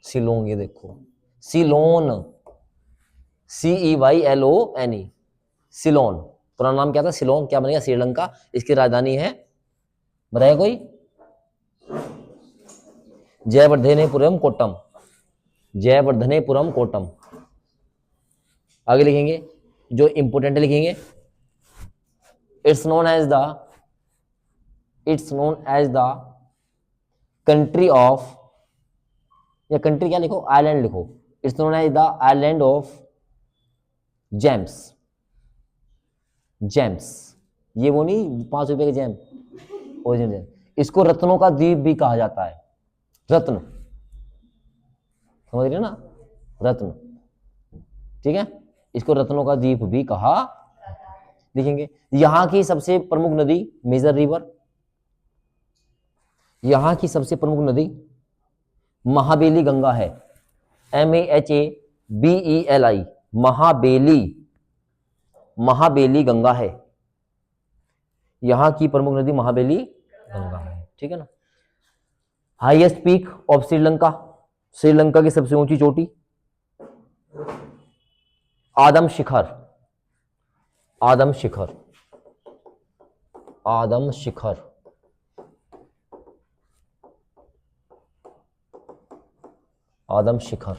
A: सिलोंग, ये देखो सिलोन, CEYLON, सिलोन। पुराना नाम क्या था, सिलोन। क्या बनेगा, श्रीलंका। इसकी राजधानी है, बताया कोई, जयवर्धनेपुरम कोट्टम, जयवर्धनेपुरम कोट्टम। आगे लिखेंगे जो इंपोर्टेंट लिखेंगे, it's known as the country of, या कंट्री क्या लिखो, आइलैंड लिखो। It's known as the island of gems, gems, ये वो नहीं 5 रुपए के जैम, ओरिजिनल जैम। इसको रत्नों का द्वीप भी कहा जाता है, रत्न, समझ रहे ना, रत्न, ठीक है। इसको रत्नों का द्वीप भी कहा, लिखेंगे। यहां की सबसे प्रमुख नदी, मेजर रिवर, यहां की सबसे प्रमुख नदी महाबेली गंगा है, MAHABELI, महाबेली गंगा है। यहां की प्रमुख नदी महाबेली गंगा है, ठीक है ना। Highest peak of Sri Lanka, Sri Lanka की सबसे ऊंची चोटी, आदम शिखर, आदम शिखर, आदम शिखर, आदम शिखर,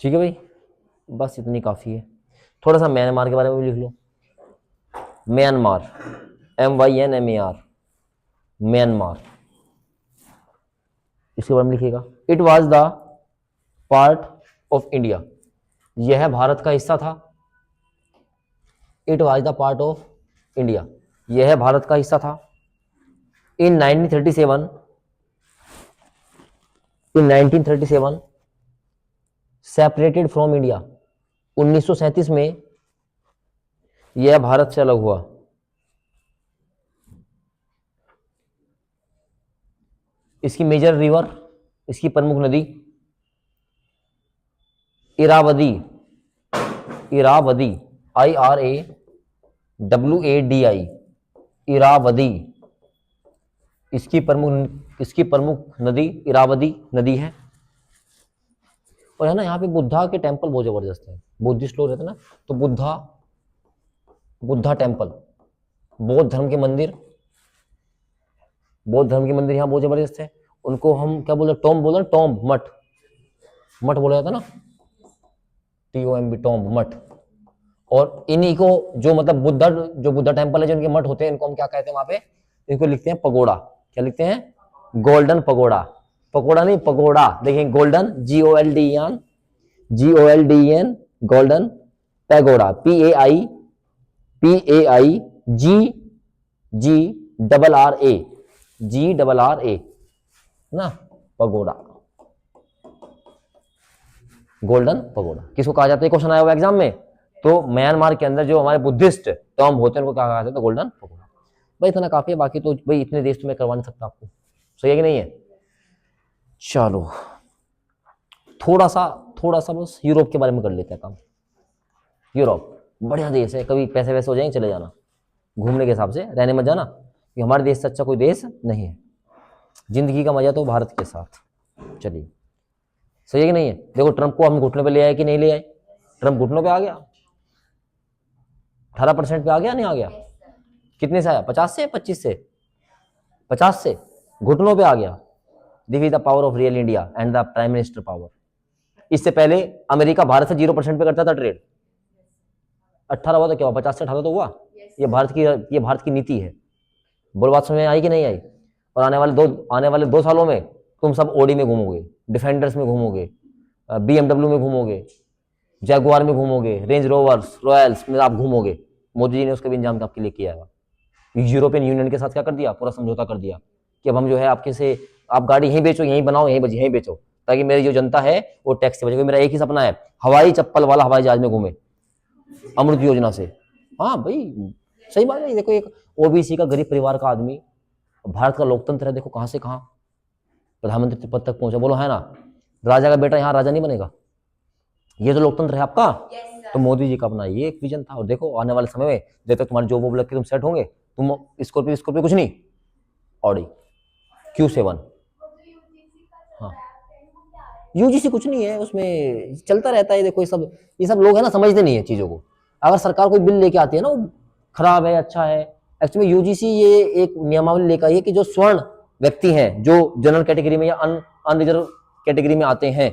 A: ठीक है भाई। बस इतनी काफी है। थोड़ा सा म्यांमार के बारे में भी लिख लो, म्यांमार, MYNMAR, म्यांमार, इसके बारे में लिखिएगा। It was the part of India, यह भारत का हिस्सा था। It was the part of India, यह भारत का हिस्सा था। इन 1937 सेपरेटेड फ्रॉम इंडिया, 1937 में यह भारत से अलग हुआ। इसकी मेजर रिवर, इसकी प्रमुख नदी इरावदी, इरावदी, IRAWADI, इरावदी। इसकी प्रमुख नदी इरावदी नदी है। और है ना, यहाँ पे बुद्धा के टेम्पल बहुत जबरदस्त है, बुद्धिस्ट लोग रहते हैं ना, तो बुद्धा टेम्पल, बौद्ध धर्म के मंदिर, यहाँ बहुत जबरदस्त है। उनको हम क्या बोलते हैं, टॉम्ब बोलते हैं, टॉम्ब, मठ, मठ बोला जाता है ना, TOMB, टॉम्ब, मठ। और इन्हीं को जो मतलब बुद्धा टेम्पल है, जो इनके मठ होते हैं, इनको हम क्या कहते हैं वहां पे, इनको लिखते हैं पगोड़ा। क्या लिखते हैं, गोल्डन पगोड़ा, पकोड़ा नहीं, पकोड़ा। देखिए golden, GOLDEN, golden. Pagoda, PAIGRRA ना, पगोड़ा, गोल्डन पगोड़ा। किसको कहा जाता है, क्वेश्चन आया हुआ एग्जाम में। तो म्यांमार के अंदर जो हमारे बुद्धिस्ट टॉम होते हैं उनको क्या कहा जाता है, गोल्डन पगोड़ा। भाई इतना काफी है, बाकी तो भाई इतने देश तो मैं करवा नहीं सकता आपको, सही है कि नहीं है। चलो थोड़ा सा बस यूरोप के बारे में कर लेते हैं काम। यूरोप बढ़िया देश है, कभी पैसे वैसे हो जाएंगे चले जाना, घूमने के हिसाब से, रहने मत जाना, कि हमारे देश से अच्छा कोई देश नहीं है। जिंदगी का मजा तो भारत के साथ। चलिए सही है कि नहीं है। देखो ट्रंप को हम घुटने पे ले आए कि नहीं ले आए, ट्रंप घुटनों पे आ गया, 18% पे आ गया, नहीं आ गया, कितने से आया, 50 से, 25 से, 50 से घुटनों पे आ गया। This is the power of real India and the prime minister power. इससे पहले अमेरिका भारत से 0% पे करता था ट्रेड, 18 हुआ तो क्या हुआ, 50 से 18 तो हुआ। ये भारत की नीति है। बोल बात समझ में आई कि नहीं आई। और आने वाले 2 सालों में तुम सब ओडी में घूमोगे, डिफेंडर्स में घूमोगे, BMW में घूमोगे, जैगुआर में घूमोगे, रेंज रोवर्स, रॉयल्स में आप घूमोगे। मोदी जी ने उसका भी इंतजाम आपके लिए किया है। यूरोपियन यूनियन के साथ क्या कर दिया, पूरा समझौता कर दिया कि अब हम जो है आपके से, आप गाड़ी यहीं बेचो, यहीं बनाओ, यहीं बेचो, ताकि मेरी जो जनता है वो टैक्स से बचे। मेरा एक ही सपना है, हवाई चप्पल वाला हवाई जहाज में घूमे, अमृत योजना से। हाँ भाई सही बात है। देखो एक ओबीसी का गरीब परिवार का आदमी, भारत का लोकतंत्र है, देखो कहां से कहां प्रधानमंत्री पद तक पहुंचा। बोलो है ना, राजा का बेटा यहाँ राजा नहीं बनेगा, ये तो लोकतंत्र है आपका। तो मोदी जी का अपना ये एक विजन था। और देखो आने वाले समय में जब तक तुम्हारे जॉब वॉब लग के तुम सेट होंगे, तुम स्कॉर्पियो कुछ नहीं, ऑडी Q7। हाँ यूजीसी कुछ नहीं है, उसमें चलता रहता है। देखो ये सब लोग है ना, समझते नहीं है चीजों को। अगर सरकार कोई बिल लेके आती है ना, वो खराब है अच्छा है, एक्चुअली यूजीसी ये एक नियमावली लेकर आई है कि जो स्वर्ण व्यक्ति हैं, जो जनरल कैटेगरी में या अनरिजर्व कैटेगरी में आते हैं,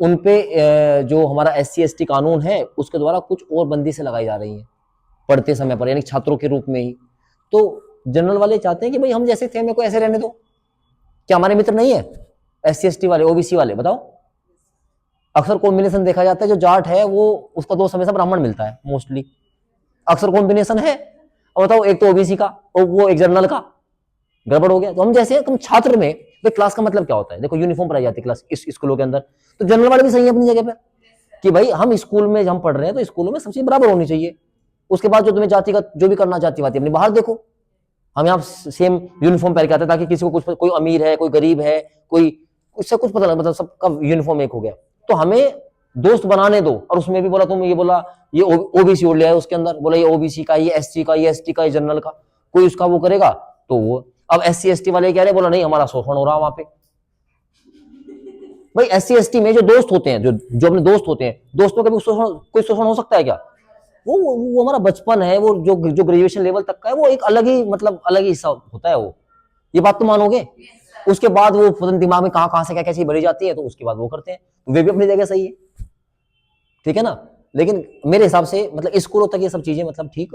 A: उन पे जो हमारा SC ST कानून है उसके द्वारा कुछ और बंदिशें लगाई जा रही हैं पढ़ते समय पर, यानी छात्रों के रूप में ही। तो जनरल वाले चाहते हैं कि भाई हम जैसे थे मेरे को ऐसे रहने दो। क्या हमारे मित्र नहीं है SC ST वाले, OBC वाले, बताओ। अक्सर कॉम्बिनेशन देखा जाता है, जो जाट है वो उसका दोस्त हमेशा ब्राह्मण मिलता है, मोस्टली अक्सर कॉम्बिनेशन है। और बताओ एक तो OBC का और वो एक जनरल का, गड़बड़ हो गया। तो हम जैसे तुम छात्र में, भाई क्लास का मतलब क्या होता है, देखो यूनिफॉर्म पढ़ाई जाती है क्लास इस स्कूलों के अंदर। तो जनरल वाले भी सही है अपनी जगह पर, कि भाई हम स्कूल में हम पढ़ रहे हैं तो स्कूलों में सब चीज बराबर होनी चाहिए। उसके बाद जो तुम्हें जातिगत जो भी करना, जातिवादी अपनी बाहर देखो। हम यहाँ सेम यूनिफॉर्म पहन के आते हैं ताकि किसी को कुछ, कोई अमीर है, कोई गरीब है, कोई उससे कुछ पता नहीं, मतलब सबका यूनिफॉर्म एक हो गया। तो हमें दोस्त बनाने दो। और उसमें भी बोला तुम, ये बोला ये OBC ओढ़ लिया है उसके अंदर, बोला ये OBC का, ये SC का, ये ST का, ये जनरल का, कोई उसका वो करेगा तो वो। अब SC ST वाले कह रहे, बोला नहीं हमारा शोषण हो रहा वहां पे। भाई SC ST में जो दोस्त होते हैं, जो अपने दोस्त होते हैं, दोस्तों का भी कोई शोषण हो सकता है क्या। वो हमारा बचपन है, वो जो ग्रेजुएशन लेवल तक का है, वो एक अलग ही, मतलब अलग ही हिस्सा होता है वो। ये बात तो मानोगे। उसके बाद वो दिमाग में कहां से क्या चीज भरी जाती है, तो उसके बाद वो करते हैं, वे भी अपनी जगह सही है, ठीक है ना। लेकिन मेरे हिसाब से मतलब स्कूलों तक ये सब चीजें मतलब ठीक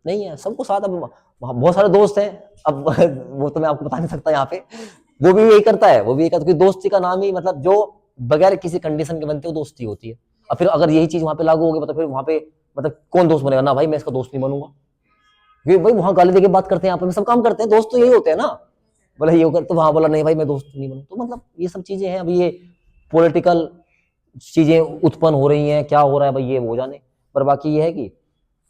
A: नहीं है। सबको साथ, अब बहुत सारे दोस्त हैं, अब वो तो मैं आपको बता नहीं सकता यहाँ पे। वो भी यही करता है, वो भी यही करता है, क्योंकि दोस्ती का नाम ही मतलब जो बगैर किसी कंडीशन के बनते हो दोस्ती होती है। और फिर अगर यही चीज वहां पे लागू होगी, मतलब फिर वहां पे मतलब कौन दोस्त बनेगा ना, भाई मैं इसका दोस्त नहीं बनूंगा, क्योंकि भाई वहां गाली देके बात करते हैं, यहाँ पे सब काम करते हैं, दोस्त तो यही होते हैं ना। बोला ये कर, तो वहां बोला नहीं भाई मैं दोस्त नहीं बनूं। तो मतलब ये सब चीजें हैं। अभी ये पॉलिटिकल चीजें उत्पन्न हो रही हैं, क्या हो रहा है भाई ये वो जाने। पर बाकी ये है कि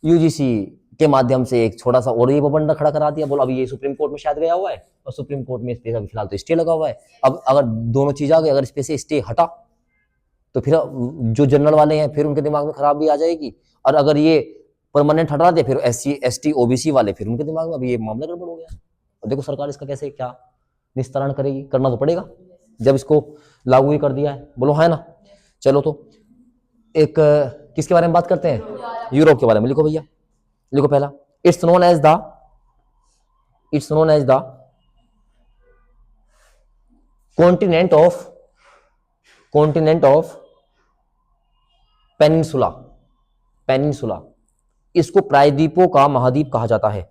A: यूजीसी के माध्यम से एक छोटा सा और ये बंडा खड़ा करा दिया। बोला अभी ये सुप्रीम कोर्ट में शायद गया हुआ है, और सुप्रीम कोर्ट में इस पे फिलहाल तो स्टे लगा हुआ है। अब अगर दोनों चीज आ गई, अगर इस पे से स्टे हटा तो फिर जो जनरल वाले हैं फिर उनके दिमाग में खराब भी आ जाएगी। और अगर ये परमानेंट हटा दे, फिर SC ST OBC वाले फिर उनके दिमाग में अभी ये मामला गड़बड़ हो गया। और देखो सरकार इसका कैसे क्या निस्तारण करेगी, करना तो पड़ेगा जब इसको लागू ही कर दिया है। बोलो है ना। चलो तो एक किसके बारे में बात करते हैं, यूरोप के बारे में। लिखो भैया, लिखो पहला, it's known as the continent of peninsula. इसको प्रायद्वीपों का महाद्वीप कहा जाता है।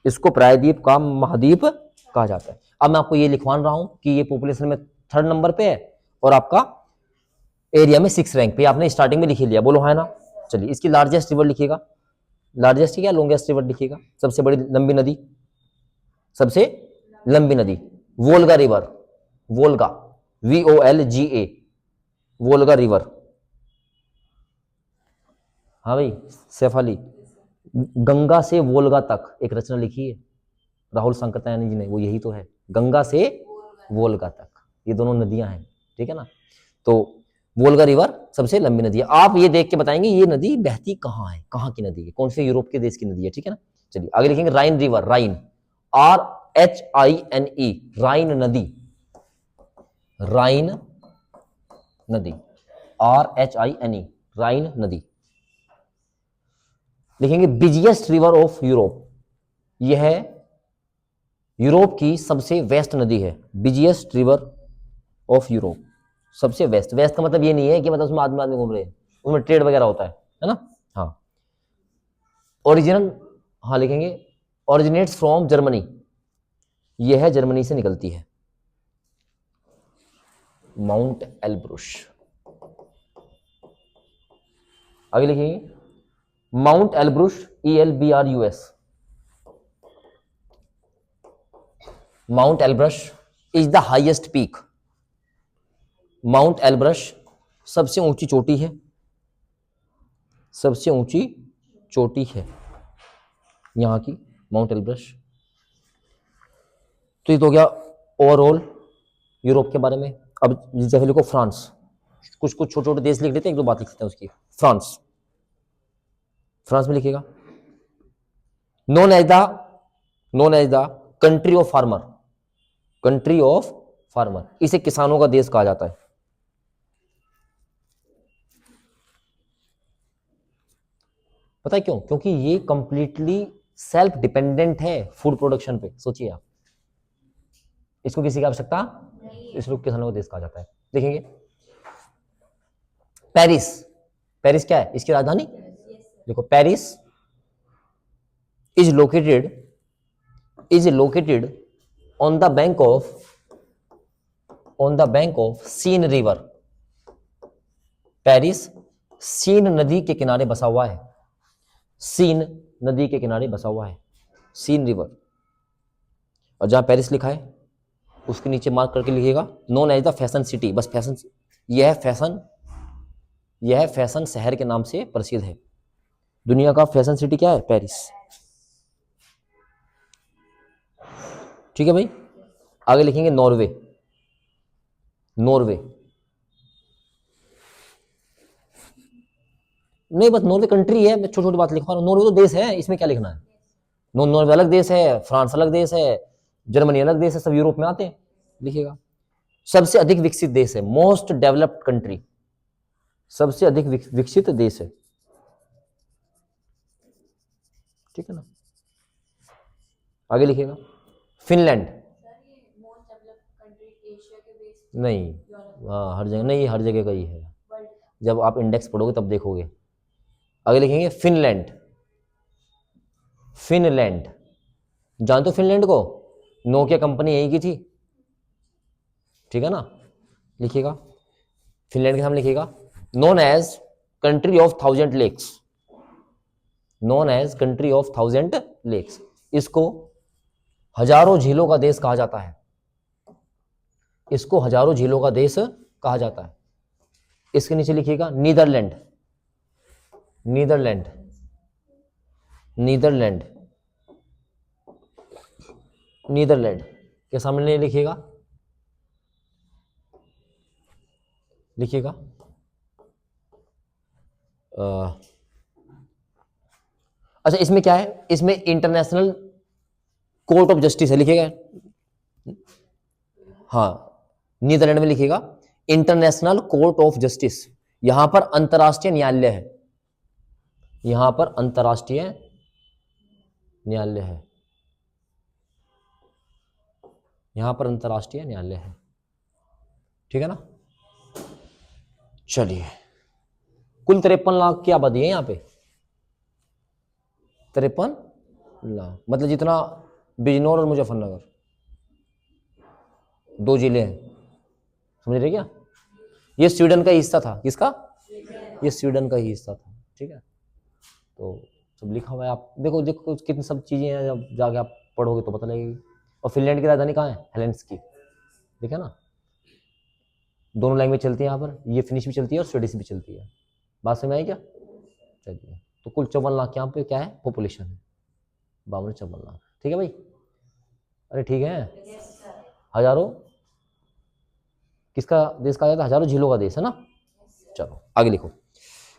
A: इसको प्रायद्वीप का महाद्वीप कहा जाता है। अब मैं आपको ये लिखवान रहा हूं कि ये पॉपुलेशन में 3rd नंबर पे है और आपका एरिया में 6 रैंक पे। आपने स्टार्टिंग में लिख लिया, बोलो है ना। चलिए इसकी लार्जेस्ट रिवर लिखिएगा, लार्जेस्ट क्या लॉन्गेस्ट रिवर लिखिएगा, सबसे बड़ी लंबी नदी, सबसे लंबी नदी Volga river, Volga VOLGA, Volga river. हाँ भाई सैफ अली, गंगा से वोल्गा तक एक रचना लिखी है राहुल सांकृत्यायनी जी ने, वो यही तो है, गंगा से वोल्गा तक, ये दोनों नदियां हैं, ठीक है ना। तो वोल्गा रिवर सबसे लंबी नदी है। आप ये देख के बताएंगे ये नदी बहती कहाँ है, कहाँ की नदी है, कौन से यूरोप के देश की नदी है, ठीक है ना। चलिए आगे लिखेंगे राइन रिवर, राइन RHINE, राइन नदी, राइन नदी RHINE, राइन नदी। लिखेंगे बिजिएस्ट रिवर ऑफ यूरोप, यह यूरोप की सबसे वेस्ट नदी है, बिजिएस्ट रिवर ऑफ यूरोप, सबसे वेस्ट। वेस्ट का मतलब ये नहीं है कि मतलब उसमें आदमी आदमी घूम रहे हैं, उसमें ट्रेड वगैरह होता है ना। हाँ ओरिजिनल, हाँ लिखेंगे ओरिजिनेट्स फ्रॉम जर्मनी, यह है जर्मनी से निकलती है, माउंट एल्ब्रुश। आगे लिखेंगे mount Elbrus ELBRUS, mount Elbrus is the highest peak, mount Elbrus सबसे ऊंची चोटी है, सबसे ऊंची चोटी है यहां की माउंट एल्ब्रश। तो ये तो हो गया ओवरऑल यूरोप के बारे में। अब जैसे लिखो फ्रांस, कुछ कुछ छोटे छोटे देश लिख लेते हैं, एक दो बात लिख सकते हैं उसकी। फ्रांस, फ्रांस में लिखिएगा known as the country of farmer, country of farmer, इसे किसानों का देश कहा जाता है। पता है क्यों? क्योंकि ये कंप्लीटली सेल्फ डिपेंडेंट है फूड प्रोडक्शन पे। सोचिए आप, इसको किसी की आवश्यकता, इसको किसानों का देश कहा जाता है। देखेंगे पेरिस, पेरिस क्या है इसकी राजधानी? देखो Paris is located on the bank of Seine river. Paris Seine नदी के किनारे बसा हुआ है, सीन नदी के किनारे बसा हुआ है, सीन रिवर। और जहां पेरिस लिखा है उसके नीचे मार्क करके लिखिएगा known as the fashion city. बस फैशन, यह फैशन शहर के नाम से प्रसिद्ध है। दुनिया का फैशन सिटी क्या है? पेरिस। ठीक है भाई। आगे लिखेंगे नॉर्वे, नॉर्वे नहीं, बस नॉर्वे कंट्री है, मैं छोटी छोटी बात लिख पा रहा हूं। नॉर्वे तो देश है, इसमें क्या लिखना है? नॉर्वे अलग देश है, फ्रांस अलग देश है, जर्मनी अलग देश है, सब यूरोप में आते हैं। लिखिएगा सबसे अधिक विकसित देश है, मोस्ट डेवलप्ड कंट्री, सबसे अधिक विकसित देश है, ठीक है ना। आगे लिखिएगा फिनलैंड, नहीं हाँ हर जगह नहीं, हर जगह का ही है, जब आप इंडेक्स पढ़ोगे तब देखोगे। आगे लिखेंगे फिनलैंड, फिनलैंड जानते हो फिनलैंड को? नोकिया कंपनी यही की थी, ठीक है ना। लिखिएगा फिनलैंड के सामने लिखिएगा known as country of 1000 lakes, known as country of 1000 lakes. इसको हजारों झीलों का देश कहा जाता है, इसको हजारों झीलों का देश कहा जाता है। इसके नीचे लिखिएगा नीदरलैंड, नीदरलैंड, नीदरलैंड, नीदरलैंड के सामने लिखिएगा, लिखिएगा अच्छा इसमें क्या है? इसमें इंटरनेशनल कोर्ट ऑफ जस्टिस है, लिखिएगा। हाँ नीदरलैंड में लिखिएगा इंटरनेशनल कोर्ट ऑफ जस्टिस, यहां पर अंतरराष्ट्रीय न्यायालय है, यहां पर अंतरराष्ट्रीय न्यायालय है, यहां पर अंतरराष्ट्रीय न्यायालय है, ठीक है ना। चलिए कुल 53 लाख की आबादी है यहां पे, 53 मतलब जितना बिजनौर और मुजफ्फरनगर, 2 जिले हैं, समझ रहे क्या? ये स्वीडन का हिस्सा था, किसका? ये स्वीडन का ही हिस्सा था, ठीक है। तो सब लिखा हुआ है, आप देखो देखो कितनी सब चीजें हैं, जब जाके आप पढ़ोगे तो पता लगेगी। और फिनलैंड की राजधानी कहाँ है? हेलेंसिकी, ठीक है ना। दोनों लैंग्वेज चलती है यहाँ पर, ये फिनिश भी चलती है और स्वीडिश भी चलती है। बात समझ आई क्या? चलिए, तो कुल 54 लाख यहाँ पे क्या है पॉपुलेशन है, 52-54 लाख, ठीक है भाई। अरे ठीक है, हजारों किसका देश कहा जाता है? हजारों झीलों का देश है ना। चलो आगे लिखो,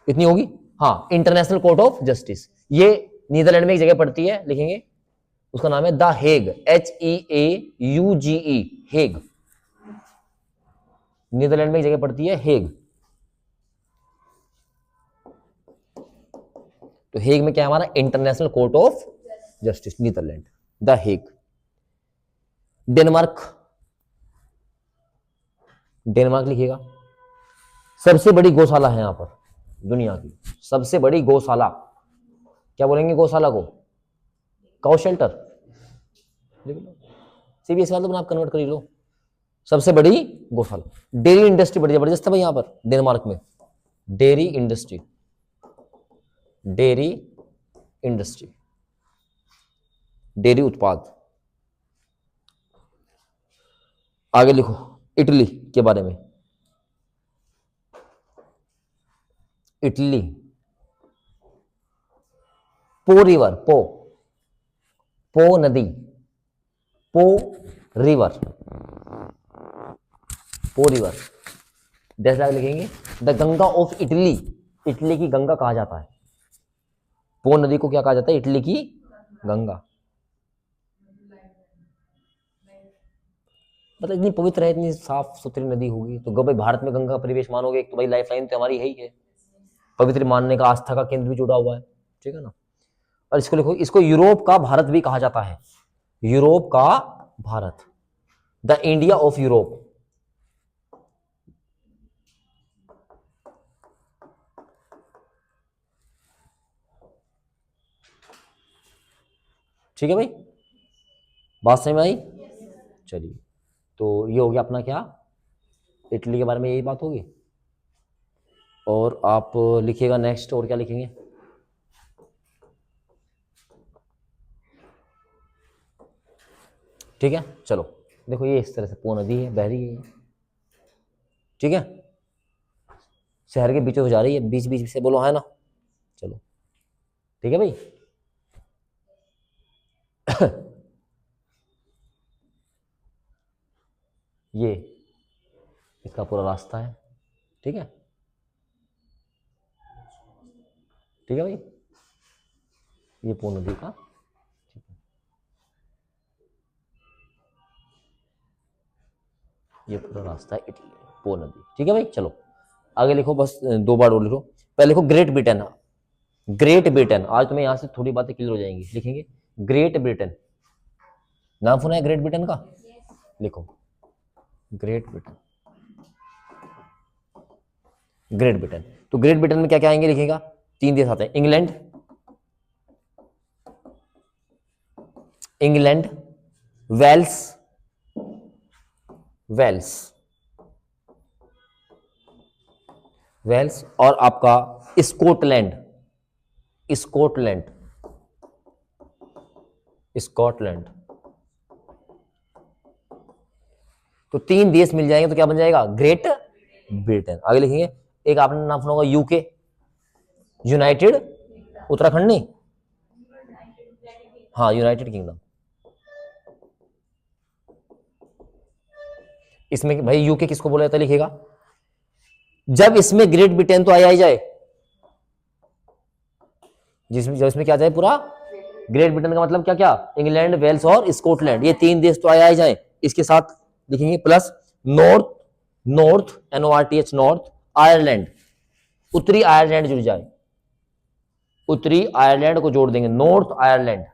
A: इतनी होगी। हाँ, इंटरनेशनल कोर्ट ऑफ जस्टिस, ये नीदरलैंड में एक जगह पड़ती है, लिखेंगे उसका नाम है the Hague, HEAUGE, Hague. Netherland में एक जगह पड़ती है हेग। तो हेग में क्या है हमारा? International court of justice, Netherland, the Hague. Denmark, Denmark लिखिएगा, सबसे बड़ी गौशाला है यहां पर, दुनिया की सबसे बड़ी गौशाला। क्या बोलेंगे गौशाला को? काउ शेल्टर, सीबीएसई वाले तो आप कन्वर्ट कर ही लो। सबसे बड़ी गौशाला। डेयरी इंडस्ट्री बड़ी जबरदस्त है भाई यहाँ पर डेनमार्क में, dairy industry, dairy industry, dairy उत्पाद। आगे लिखो इटली के बारे में। इटली, पो रिवर, पो नदी, पो रिवर, पो रिवर। 10 लाख लिखेंगे। The Ganga of Italy, Italy की गंगा कहा जाता है। पो नदी को क्या कहा जाता है? इटली की गंगा। मतलब इतनी पवित्र है, इतनी साफ सुथरी नदी होगी तो भाई भारत में गंगा का परिवेश मानोगे, एक तो भाई लाइफ लाइन तो हमारी है ही है, पवित्र मानने का आस्था का केंद्र भी जुड़ा हुआ है, ठीक है ना। और इसको लिखो, इसको यूरोप का भारत भी कहा जाता है, यूरोप का Bharat, the India of Europe. ठीक है भाई, बात समझ में आई? चलिए, तो ये हो गया अपना क्या, इटली के बारे में यही बात होगी। और आप लिखिएगा नेक्स्ट, और क्या लिखेंगे? ठीक है, चलो देखो ये इस तरह से पो नदी है, बह रही है, ठीक है, शहर के बीचों से जा रही है, बीच बीच से, बोलो है ना। चलो ठीक है भाई। ये इसका पूरा रास्ता है, ठीक है, ठीक है भाई, ये पो नदी का, ठीक है, ये पूरा रास्ता है इटली, पो नदी, ठीक है भाई। चलो आगे लिखो, बस 2 बार और लिखो। पहले लिखो ग्रेट ब्रिटेन, ग्रेट ब्रिटेन, आज तुम्हें यहां से थोड़ी बातें क्लियर हो जाएंगी। लिखेंगे ग्रेट ब्रिटेन, नाम सुना है ग्रेट ब्रिटेन का? लिखो ग्रेट ब्रिटेन, ग्रेट ब्रिटेन। तो ग्रेट ब्रिटेन में क्या क्या आएंगे लिखेगा? 3 देश आते हैं, England, England, Wales, Wales, Wales, और आपका स्कॉटलैंड, स्कॉटलैंड, स्कॉटलैंड। तो 3 देश मिल जाएंगे तो क्या बन जाएगा? Great Britain. आगे लिखेंगे, एक आपने नाम सुना होगा यूके, यूनाइटेड, उत्तराखंड नहीं, हाँ यूनाइटेड किंगडम। इसमें भाई यूके किसको बोला जाता है? लिखेगा, जब इसमें ग्रेट ब्रिटेन तो आ जाए, जिसमें जब इसमें क्या जाए पूरा ग्रेट ब्रिटेन का मतलब क्या क्या? इंग्लैंड, वेल्स और स्कॉटलैंड, ये 3 देश तो आ जाए। इसके साथ लिखेंगे plus north, north NORTH, north Ireland, उत्तरी आयरलैंड जुड़ जाए, उत्तरी आयरलैंड को जोड़ देंगे, नॉर्थ आयरलैंड,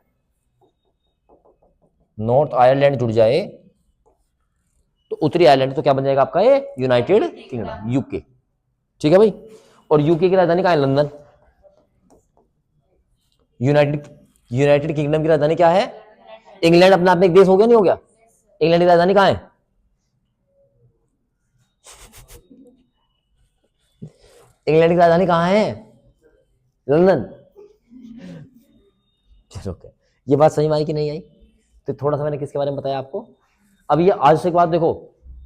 A: नॉर्थ आयरलैंड जुड़ जाए तो उत्तरी आयरलैंड तो क्या बन जाएगा आपका? ये यूनाइटेड किंगडम, यूके, ठीक है भाई। और यूके की राजधानी कहां है? लंदन। यूनाइटेड यूनाइटेड किंगडम की राजधानी क्या है? इंग्लैंड अपने आप में एक देश हो गया, नहीं हो गया? इंग्लैंड की राजधानी कहाँ है? इंग्लैंड की राजधानी कहाँ है? लंदन। चलो ओके, ये बात सही में आई कि नहीं आई? तो थोड़ा सा मैंने किसके बारे में बताया आपको। अब ये आज से एक बात देखो,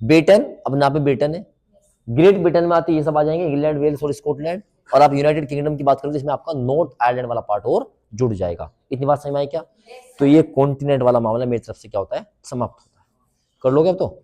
A: ब्रिटेन अपने आप में ब्रिटेन है, ग्रेट ब्रिटेन में आते ये सब आ जाएंगे, इंग्लैंड, वेल्स और स्कॉटलैंड, और आप यूनाइटेड किंगडम की बात करोगे जिसमें आपका नॉर्थ आयरलैंड वाला पार्ट और जुड़ जाएगा। इतनी बात समझ में आई क्या? तो ये कॉन्टिनेंट वाला मामला मेरी तरफ से क्या होता है, समाप्त होता है। कर लोगे अब तो?